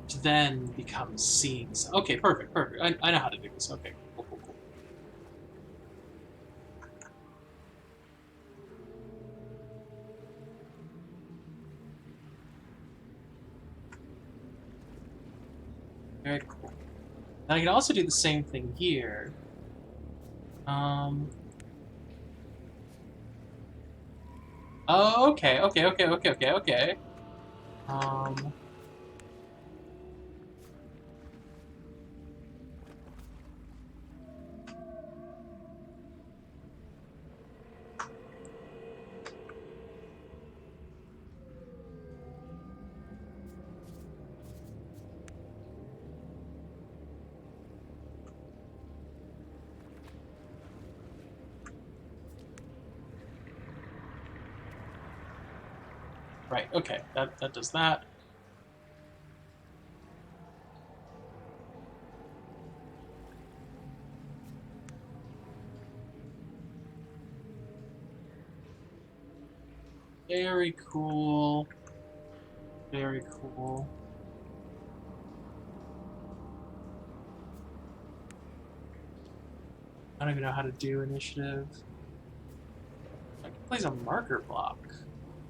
Which then becomes seeing. Okay, perfect. I know how to do this. Okay, cool. Very cool. And I can also do the same thing here. Oh, okay. Right, okay. That does that. Very cool. Very cool. I don't even know how to do initiative. I can place a marker block.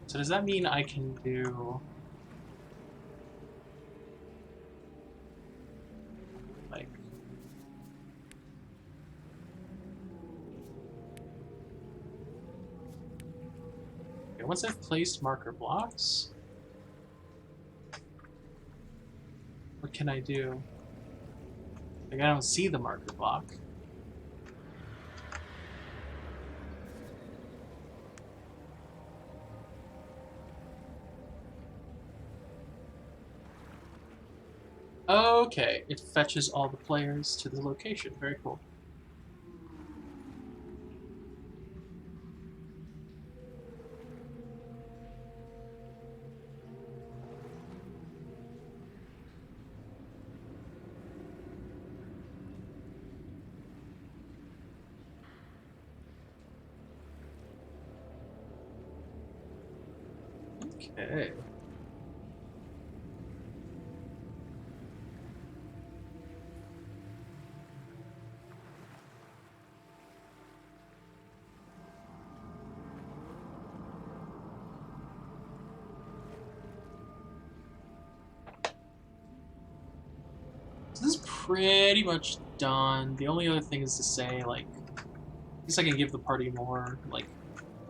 So does that mean I can do... like... Okay, once I've placed marker blocks... what can I do? Like, I don't see the marker block. Okay, it fetches all the players to the location. Very cool. Okay. pretty much done. The only other thing is to say, like, I guess I can give the party more, like,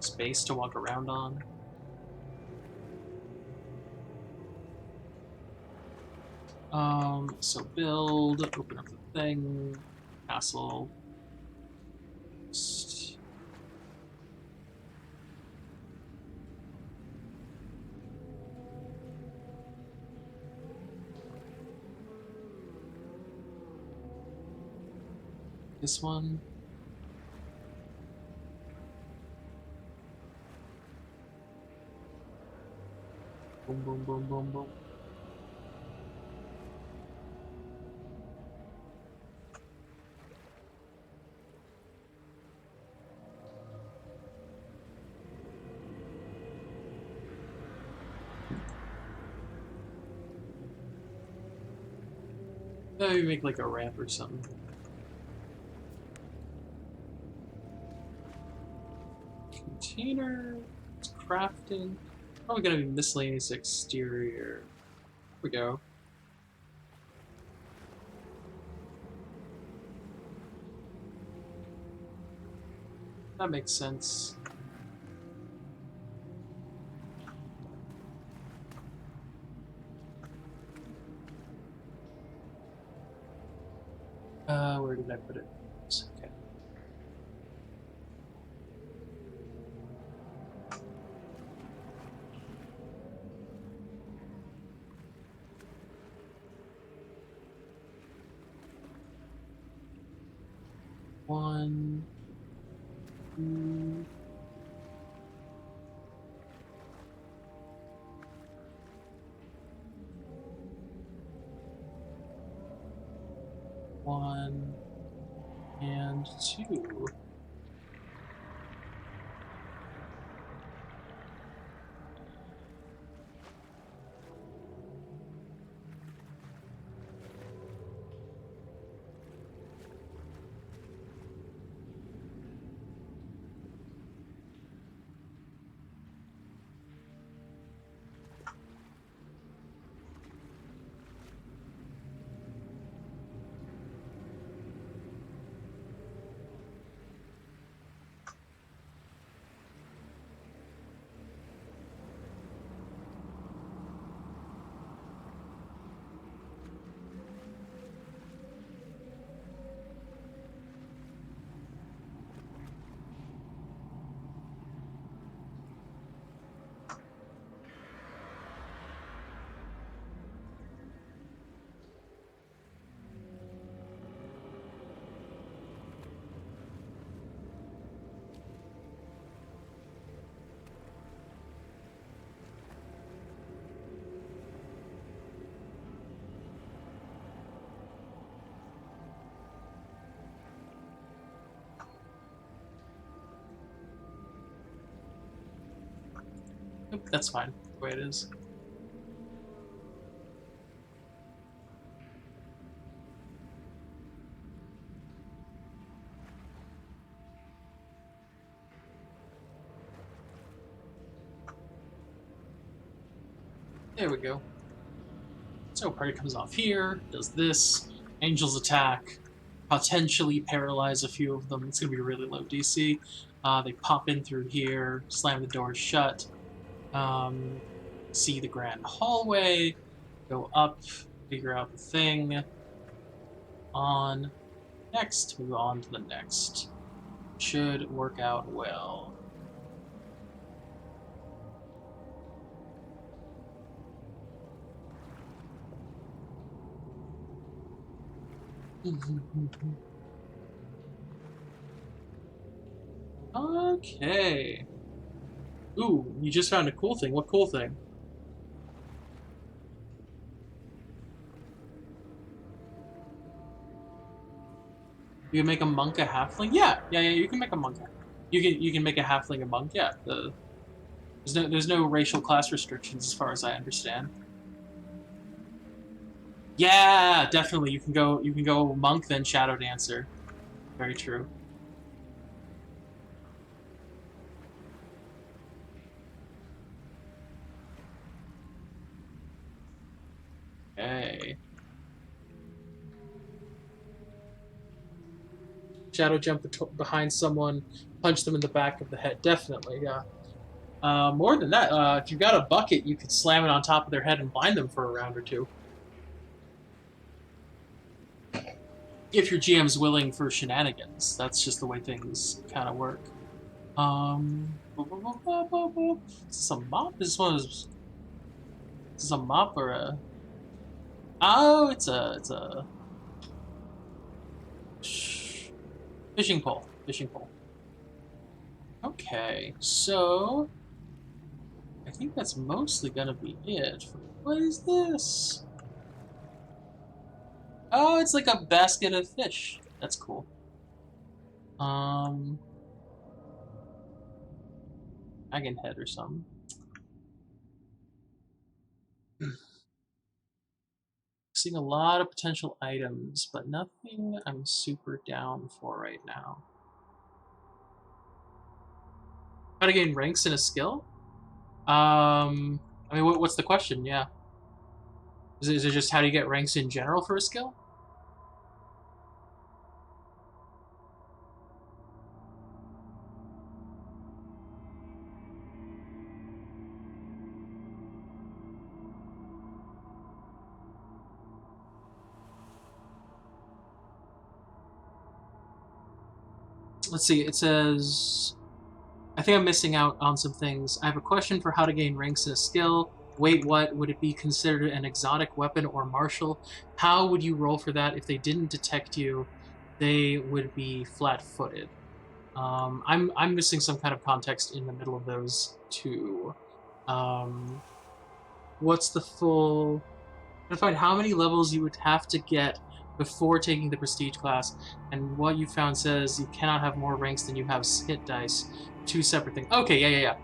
space to walk around on. So build, open up the thing, castle. This one. Boom, boom, boom, boom, boom. Maybe make like a ramp or something. Container, it's crafting. Probably gonna be miscellaneous exterior. Here we go. That makes sense. Where did I put it? Okay. One, two. One and two. Nope, that's fine, the way it is. There we go. So party comes off here, does this, Angels attack, potentially paralyze a few of them. It's gonna be really low DC. They pop in through here, slam the doors shut, see the grand hallway, go up, figure out the thing. On. Next, move on to the next. Should work out well. Okay. Ooh, you just found a cool thing. What cool thing? You can make a monk a halfling? Yeah, you can make a monk. You can make a halfling a monk, yeah. There's no racial class restrictions as far as I understand. Yeah, definitely. You can go monk then shadow dancer. Very true. Okay. shadow jump behind someone, punch them in the back of the head. Definitely, yeah. More than that, if you got a bucket, you could slam it on top of their head and blind them for a round or two. If your GM's willing for shenanigans, that's just the way things kind of work. Is this a mop? This is a mop or a? Oh, it's a fishing pole. Fishing pole. Okay, so I think that's mostly gonna be it. What is this? Oh, it's like a basket of fish. That's cool. Dragon head or something. Seeing a lot of potential items, but nothing I'm super down for right now. How to gain ranks in a skill? I mean, what's the question? Yeah. Is it just how do you get ranks in general for a skill? Let's see, it says... I think I'm missing out on some things. I have a question for how to gain ranks in a skill. Wait, what? Would it be considered an exotic weapon or martial? How would you roll for that? If they didn't detect you, they would be flat-footed. I'm missing some kind of context in the middle of those two. What's the full... I'm gonna find how many levels you would have to get before taking the prestige class, and what you found says you cannot have more ranks than you have hit dice. Two separate things. Okay, yeah.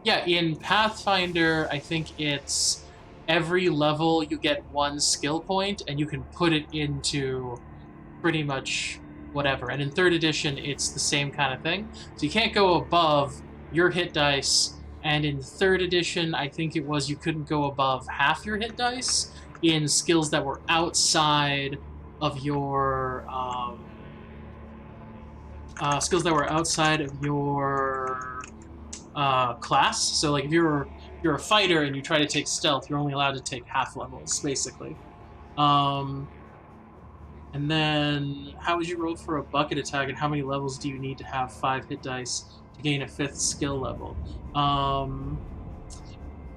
Yeah, in Pathfinder, I think it's every level you get one skill point, and you can put it into pretty much whatever. And in 3rd edition, it's the same kind of thing. So you can't go above your hit dice, and in 3rd edition, I think it was you couldn't go above half your hit dice in skills that were outside of your class. So like if you're a fighter and you try to take stealth, you're only allowed to take half levels, basically. And then how would you roll for a bucket attack, and how many levels do you need to have 5 hit dice to gain a 5th skill level?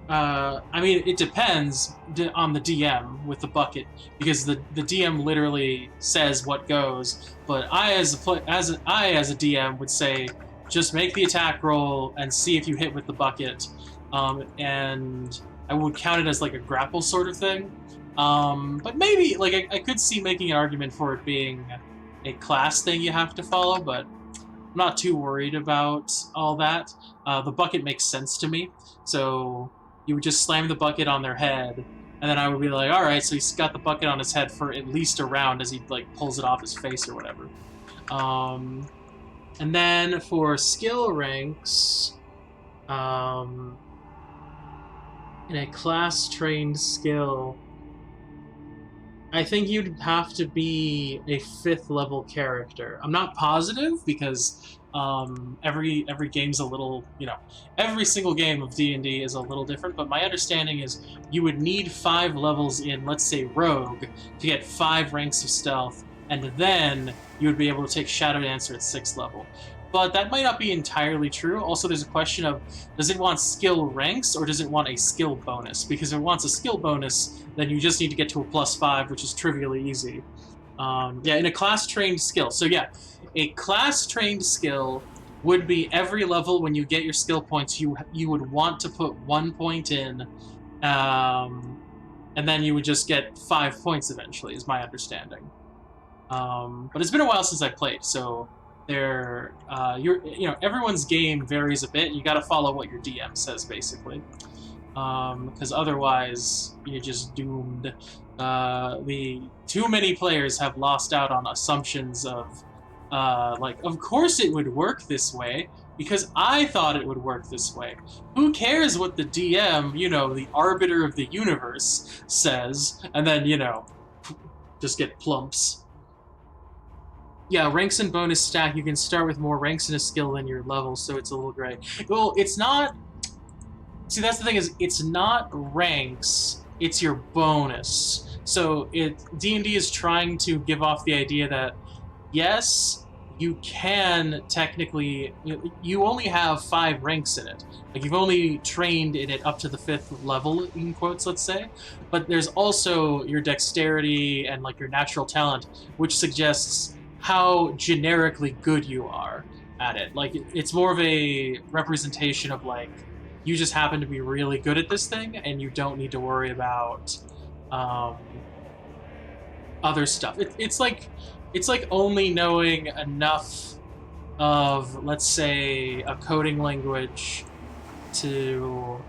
I mean, it depends on the DM with the bucket, because the DM literally says what goes. But I, as a DM, would say just make the attack roll and see if you hit with the bucket, and I would count it as like a grapple sort of thing. But maybe like I could see making an argument for it being a class thing you have to follow, but I'm not too worried about all that. The bucket makes sense to me, so you would just slam the bucket on their head, and then I would be like, all right, so he's got the bucket on his head for at least a round as he like pulls it off his face or whatever. And then for skill ranks, in a class-trained skill, I think you'd have to be a 5th level character. I'm not positive because every game's a little, every single game of D&D is a little different, but my understanding is you would need 5 levels in, let's say, Rogue to get 5 ranks of stealth, and then you would be able to take Shadow Dancer at 6th level. But that might not be entirely true. Also, there's a question of, does it want skill ranks, or does it want a skill bonus? Because if it wants a skill bonus, then you just need to get to a +5, which is trivially easy. Yeah, in a class-trained skill. So yeah, a class-trained skill would be every level when you get your skill points, you would want to put 1 point in, and then you would just get 5 points eventually, is my understanding. But it's been a while since I played, so everyone's game varies a bit. You got to follow what your DM says, basically, because otherwise you're just doomed. Too many players have lost out on assumptions of, of course it would work this way, because I thought it would work this way. Who cares what the DM, the arbiter of the universe, says, and then, just get plumps. Yeah, ranks and bonus stack. You can start with more ranks in a skill than your level, so it's a little gray. Well, it's not. See, that's the thing is, it's not ranks. It's your bonus. So D&D is trying to give off the idea that yes, you can technically. You only have 5 ranks in it. Like you've only trained in it up to the 5th level, in quotes, let's say. But there's also your dexterity and like your natural talent, which suggests how generically good you are at it. Like it's more of a representation of like you just happen to be really good at this thing, and you don't need to worry about um, other stuff. It's like only knowing enough of, let's say, a coding language to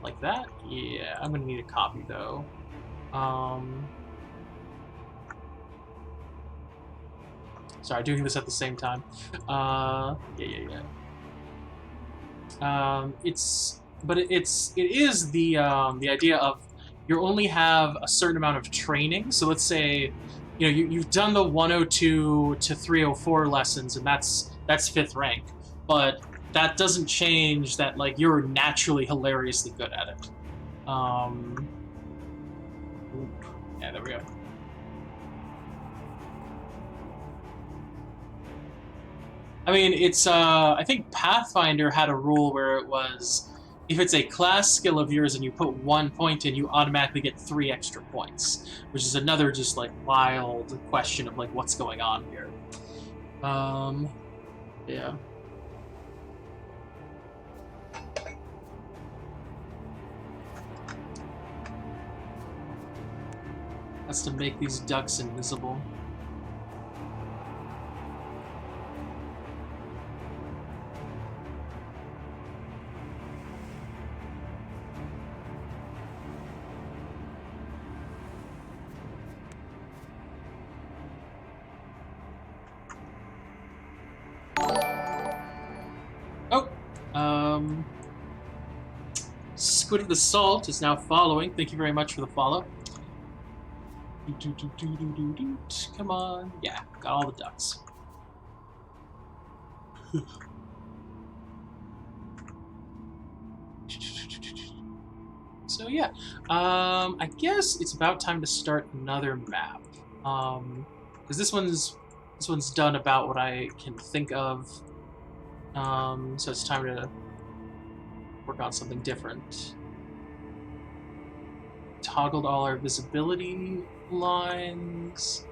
like that. Yeah, I'm gonna need a copy though. Sorry, doing this at the same time. Yeah. It is the idea of you only have a certain amount of training. So let's say, you've done the 102 to 304 lessons, and that's 5th rank, but that doesn't change that like you're naturally hilariously good at it. Yeah, there we go. I mean, it's I think Pathfinder had a rule where it was if it's a class skill of yours and you put 1 point in, you automatically get 3 extra points, which is another just like wild question of like what's going on here. Yeah. That's to make these ducks invisible. Squid of the Salt is now following. Thank you very much for the follow. Come on. Yeah, got all the ducks. So yeah, I guess it's about time to start another map. Because this one's done about what I can think of. So it's time to work on something different. Toggled all our visibility lines.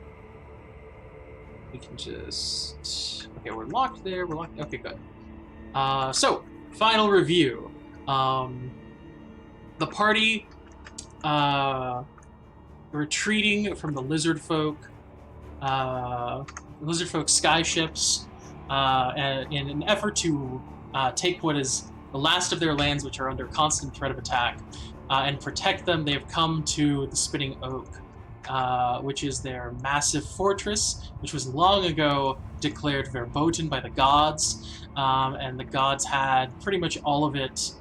We can just... Okay, we're locked there. We're locked... Okay, good. So, final review. The party retreating from the lizard folk skyships in an effort to take what is the last of their lands, which are under constant threat of attack, and protect them. They have come to the Spinning Oak, which is their massive fortress, which was long ago declared verboten by the gods, and the gods had pretty much all of it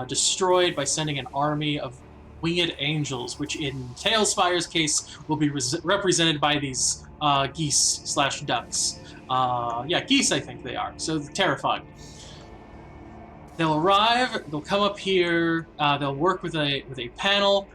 destroyed by sending an army of winged angels, which in Tailspire's case will be represented by these geese/ducks. Yeah, geese I think they are, so terrifying. They'll arrive, they'll come up here, they'll work with a panel,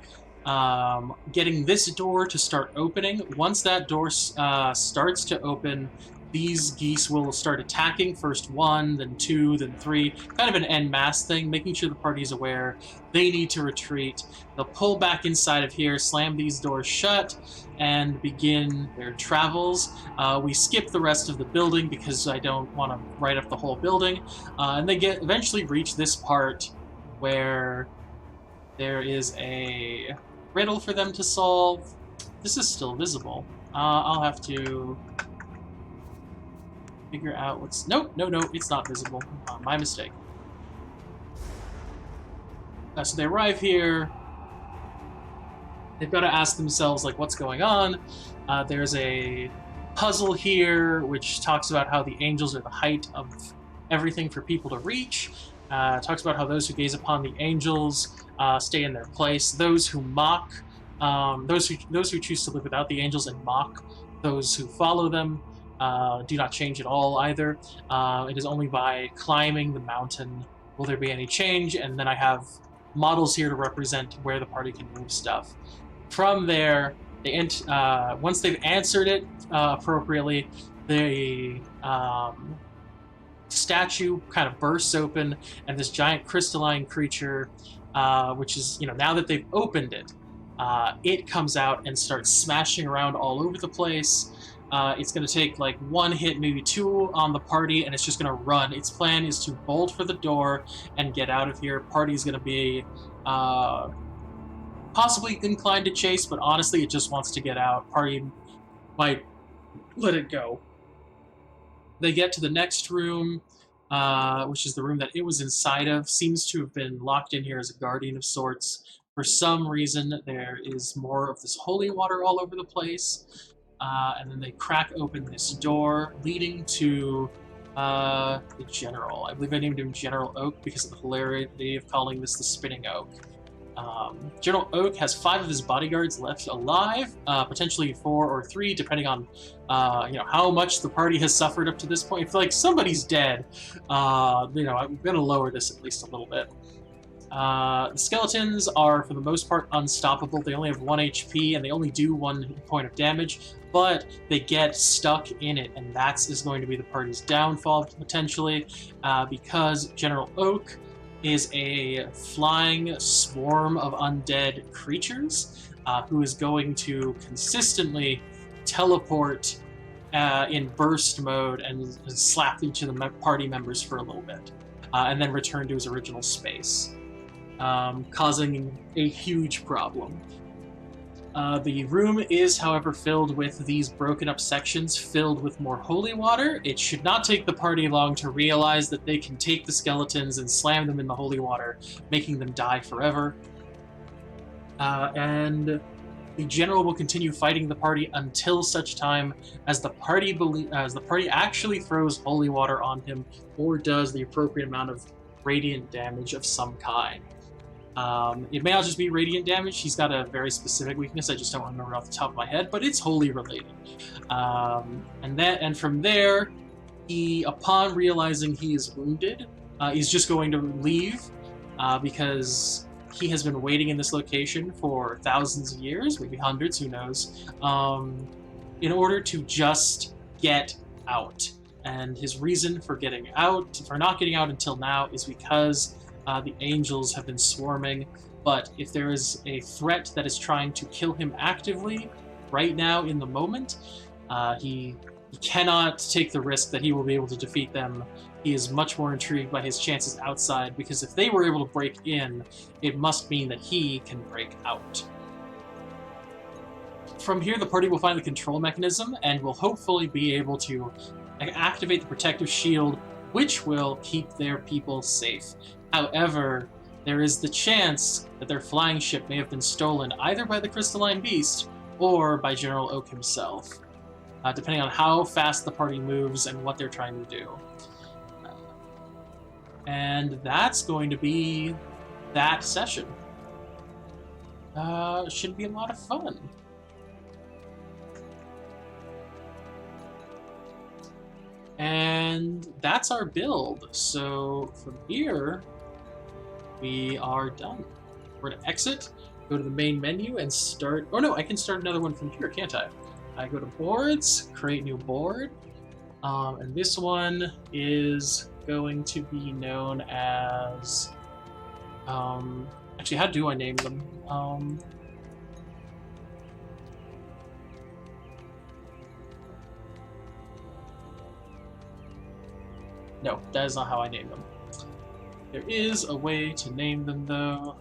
getting this door to start opening. Once that door starts to open, these geese will start attacking, first 1, then 2, then 3, kind of an en masse thing, making sure the party's aware they need to retreat. They'll pull back inside of here, slam these doors shut, and begin their travels. We skip the rest of the building because I don't want to write up the whole building, and they eventually reach this part where there is a riddle for them to solve. This is still visible. I'll have to figure out what's... No, it's not visible. My mistake. So they arrive here. They've got to ask themselves, like, what's going on? There's a puzzle here which talks about how the angels are the height of everything for people to reach. Talks about how those who gaze upon the angels stay in their place. Those who mock those who choose to live without the angels and mock those who follow them do not change at all either. It is only by climbing the mountain will there be any change, and then I have models here to represent where the party can move stuff. From there, once they've answered it appropriately, the statue kind of bursts open, and this giant crystalline creature, which is, now that they've opened it, it comes out and starts smashing around all over the place. It's going to take like one hit, maybe two on the party, and it's just going to run. Its plan is to bolt for the door and get out of here. Party's going to be possibly inclined to chase, but honestly, it just wants to get out. Party might let it go. They get to the next room, which is the room that it was inside of. Seems to have been locked in here as a guardian of sorts. For some reason, there is more of this holy water all over the place. And then they crack open this door leading to the General. I believe I named him General Oak because of the hilarity of calling this the Spinning Oak. General Oak has 5 of his bodyguards left alive, potentially 4 or 3, depending on how much the party has suffered up to this point. If like somebody's dead, I'm gonna lower this at least a little bit. The skeletons are, for the most part, unstoppable. They only have 1 HP, and they only do 1 point of damage, but they get stuck in it, and that is going to be the party's downfall, potentially, because General Oak is a flying swarm of undead creatures who is going to consistently teleport in burst mode and slap into the party members for a little bit, and then return to his original space. Causing a huge problem. The room is, however, filled with these broken up sections filled with more holy water. It should not take the party long to realize that they can take the skeletons and slam them in the holy water, making them die forever. And the general will continue fighting the party until such time as the party actually throws holy water on him or does the appropriate amount of radiant damage of some kind. It may not just be radiant damage. He's got a very specific weakness. I just don't remember off the top of my head, but it's wholly related. And from there, upon realizing he is wounded, he's just going to leave because he has been waiting in this location for thousands of years, maybe hundreds, who knows, in order to just get out. And his reason for not getting out until now, is because the angels have been swarming, but if there is a threat that is trying to kill him actively right now in the moment, he cannot take the risk that he will be able to defeat them. He is much more intrigued by his chances outside, because if they were able to break in, it must mean that he can break out. From here, the party will find the control mechanism and will hopefully be able to activate the protective shield, which will keep their people safe. However, there is the chance that their flying ship may have been stolen either by the Crystalline Beast or by General Oak himself, depending on how fast the party moves and what they're trying to do. And that's going to be that session. Should be a lot of fun. And that's our build. So from here, we are done. We're going to exit, go to the main menu, and start... Oh no, I can start another one from here, can't I? I go to boards, create new board, and this one is going to be known as... actually, how do I name them? No, that is not how I name them. There is a way to name them, though.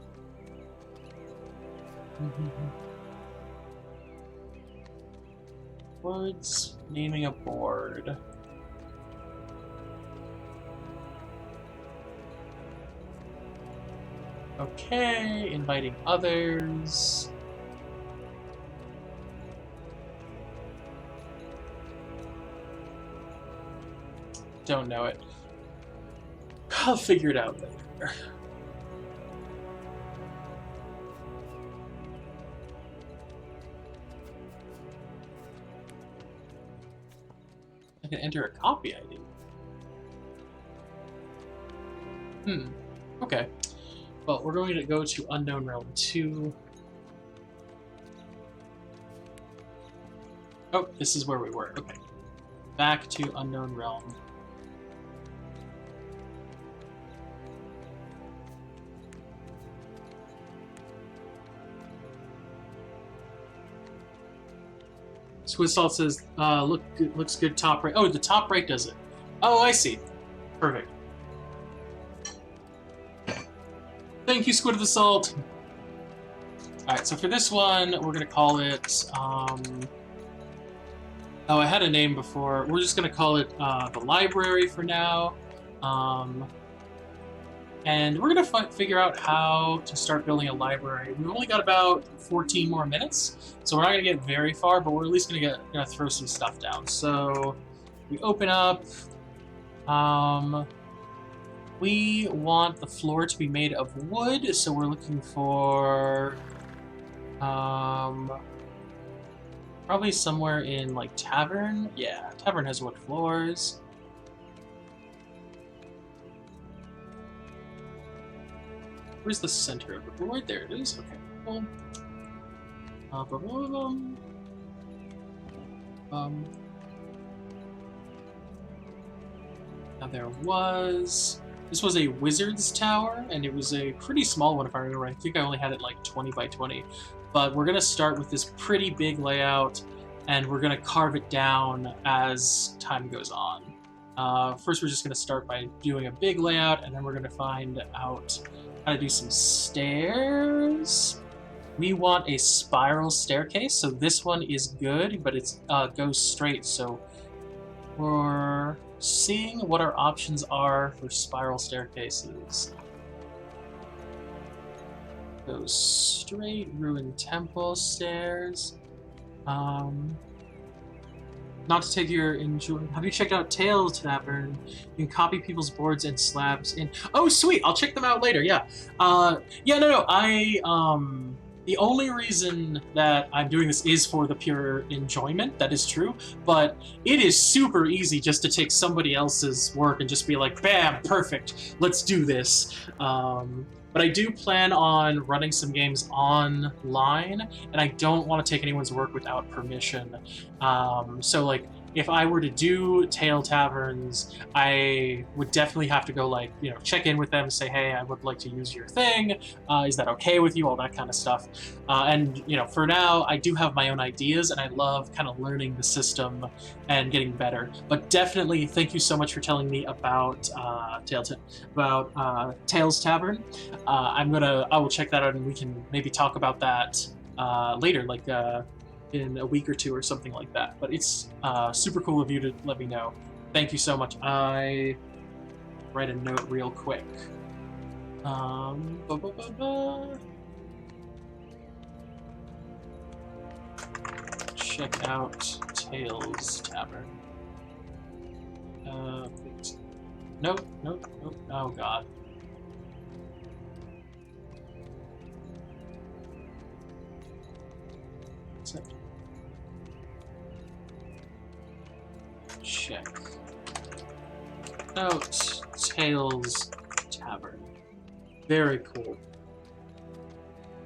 Boards, naming a board. Okay, inviting others. Don't know it. I'll figure it out later. can enter a copy ID. Okay. Well, we're going to go to Unknown Realm 2. Oh, this is where we were. Okay. Back to Unknown Realm. Squid Salt says, looks good top right. Oh, the top right does it. Oh, I see. Perfect. Thank you, Squid of the Salt. Alright, so for this one, we're going to call it, oh, I had a name before. We're just going to call it the library for now. And we're going to figure out how to start building a library. We've only got about 14 more minutes, so we're not going to get very far, but we're at least going to throw some stuff down. So we open up. We want the floor to be made of wood, so we're looking for probably somewhere in like Tavern. Yeah, Tavern has wood floors. Where's the center of the board? There it is. Okay, cool. Now there was... This was a wizard's tower, and it was a pretty small one if I remember. I think I only had it like 20 by 20. But we're going to start with this pretty big layout, and we're going to carve it down as time goes on. First, we're just going to start by doing a big layout, and then we're going to find out how to do some stairs. We want a spiral staircase, so this one is good, but it goes straight, so we're seeing what our options are for spiral staircases. Goes straight, ruined temple stairs. Not to take your enjoy. Have you checked out Tales Tavern? You can copy people's boards and slabs in. Oh, sweet! I'll check them out later. Yeah. Yeah. No. The only reason that I'm doing this is for the pure enjoyment. That is true. But it is super easy just to take somebody else's work and just be like, bam, perfect. Let's do this. But I do plan on running some games online, and I don't want to take anyone's work without permission. So, like, if I were to do Tale Taverns, I would definitely have to go, like, you know, check in with them, say, hey, I would like to use your thing. Is that okay with you? All that kind of stuff. And, you know, for now, I do have my own ideas, and I love kind of learning the system and getting better. But definitely, thank you so much for telling me about Tales Tavern. I will check that out, and we can maybe talk about that later, like in a week or two or something like that. But it's super cool of you to let me know. Thank you so much. I write a note real quick. Check out Tales Tavern. Nope. Oh god. Check out Tales Tavern. Very cool.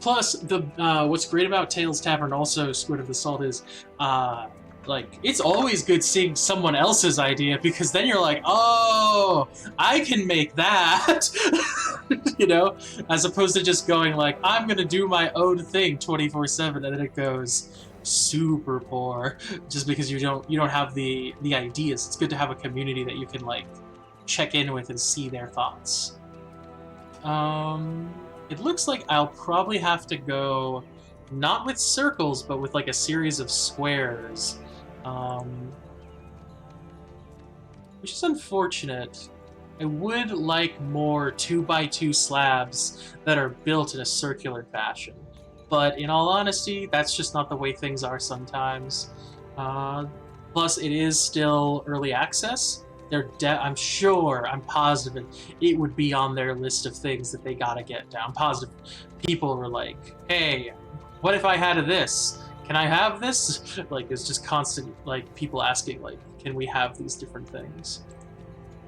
Plus, the what's great about Tales Tavern also, Squid of the Salt, is like, it's always good seeing someone else's idea, because then you're like, oh, I can make that. You know, as opposed to just going like, I'm gonna do my own thing 24/7, and then it goes super poor just because you don't have the ideas. It's good to have a community that you can like check in with and see their thoughts. It looks like I'll probably have to go not with circles, but with like a series of squares, which is unfortunate. I would like more 2x2 slabs that are built in a circular fashion. But in all honesty, that's just not the way things are sometimes. Plus, it is still early access. I'm positive it would be on their list of things that they gotta get down. I'm positive people were like, hey, what if I had this? can I have this? Like, it's just constant, like, people asking, like, can we have these different things?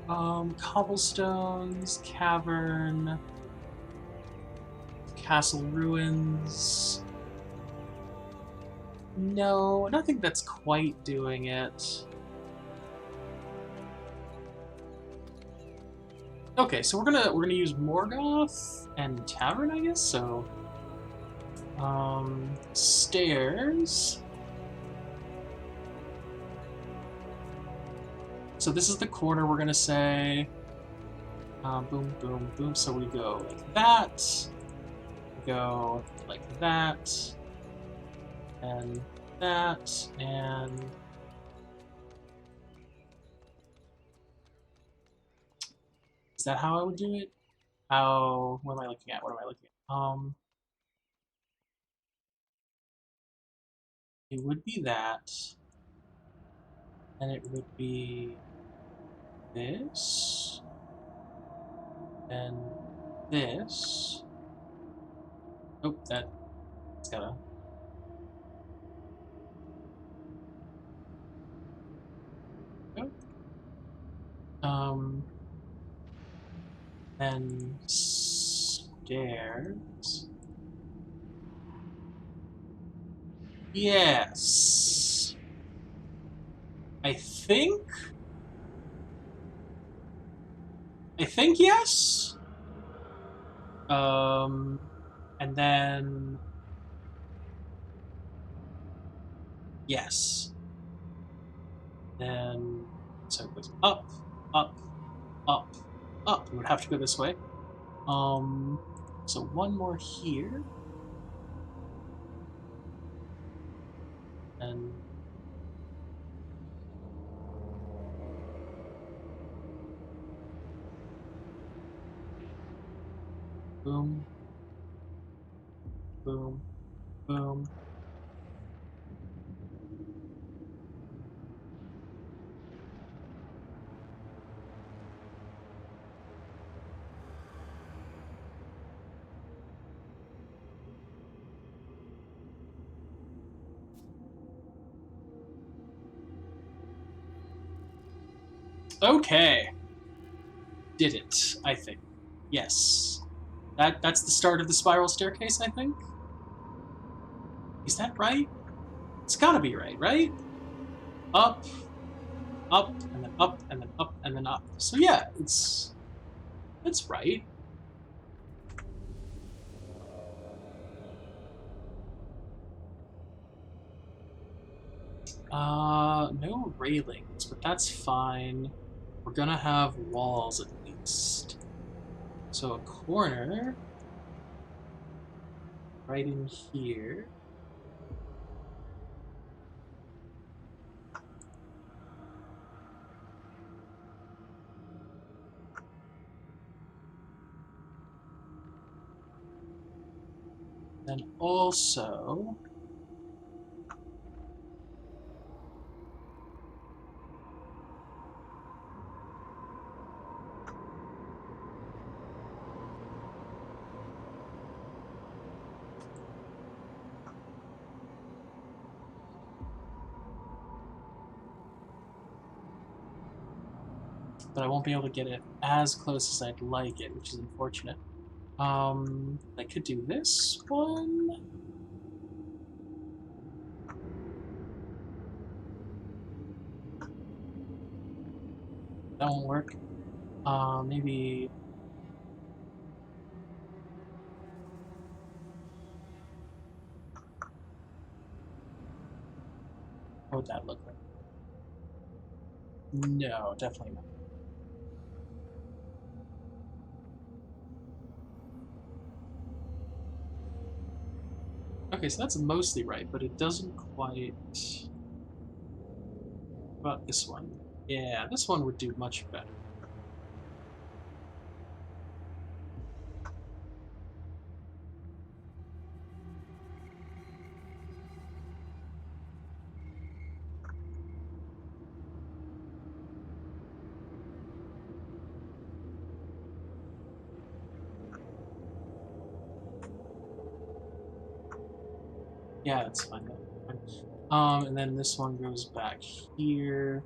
Cobblestones, cavern, castle ruins. No, nothing that's quite doing it. Okay, so we're gonna use Morgoth and Tavern, I guess. So, stairs. So this is the corner we're gonna say. Boom, boom, boom. So we go like that. We go like that, and that, and is that how I would do it? How? What am I looking at? What am I looking at? It would be that, and it would be this, and this. Oh, that's gotta. Go. Then stairs. Yes. I think. I think yes. And then yes. Then so it goes up, up, up, up. We would have to go this way. So one more here, and boom, boom, boom. Okay, did it. I think. Yes. That's the start of the spiral staircase. I think. Is that right? It's gotta be right, right? Up, up, and then up, and then up, and then up. So yeah, it's right. No railings, but that's fine. We're gonna have walls at least. So a corner right in here. Then also but I won't be able to get it as close as I'd like it, which is unfortunate. I could do this one. That won't work. Maybe. What would that look like? No, definitely not. Okay, so that's mostly right, but it doesn't quite. What about this one? Yeah, this one would do much better. Yeah, that's fine. I'm And then this one goes back here.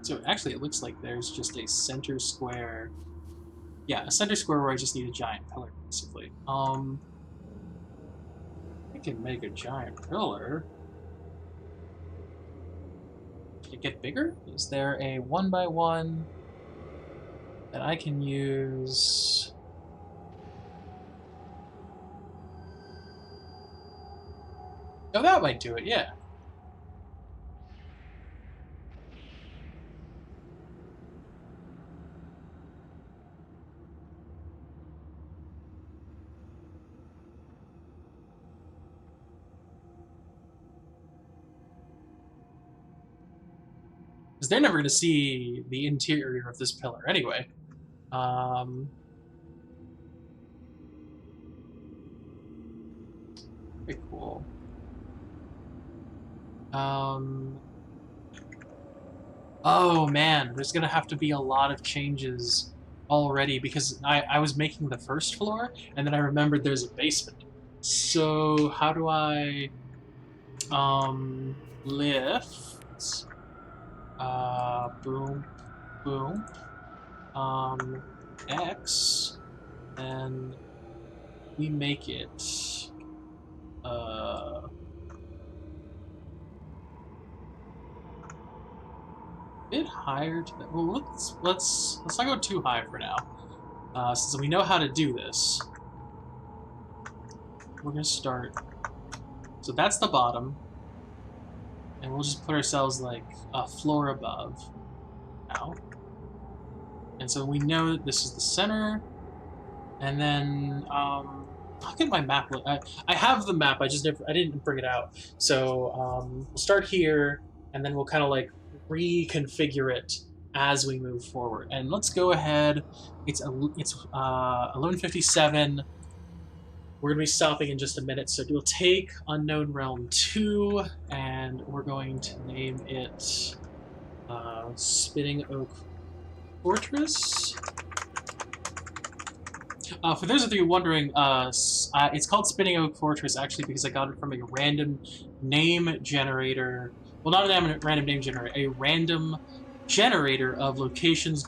So actually it looks like there's just a center square. Yeah, a center square where I just need a giant pillar, basically. I can make a giant pillar. Can it get bigger? Is there a 1x1 that I can use? Oh, that might do it, yeah. Because they're never going to see the interior of this pillar anyway. Very cool. Oh man, there's gonna have to be a lot of changes already because I was making the first floor and then I remembered there's a basement. So how do I lift boom boom X and we make it bit higher to the, well, let's not go too high for now. Since we know how to do this, we're gonna start. So that's the bottom, and we'll just put ourselves like a floor above now. And so we know that this is the center, and then I'll get my map. I have the map. I didn't bring it out. So we'll start here, and then we'll kind of like reconfigure it as we move forward. And let's go ahead. It's 11:57. We're going to be stopping in just a minute, so we'll take Unknown Realm 2, and we're going to name it Spinning Oak Fortress. For those of you wondering, it's called Spinning Oak Fortress actually because I got it from a random name generator. Well, not a random name generator, a random generator of locations,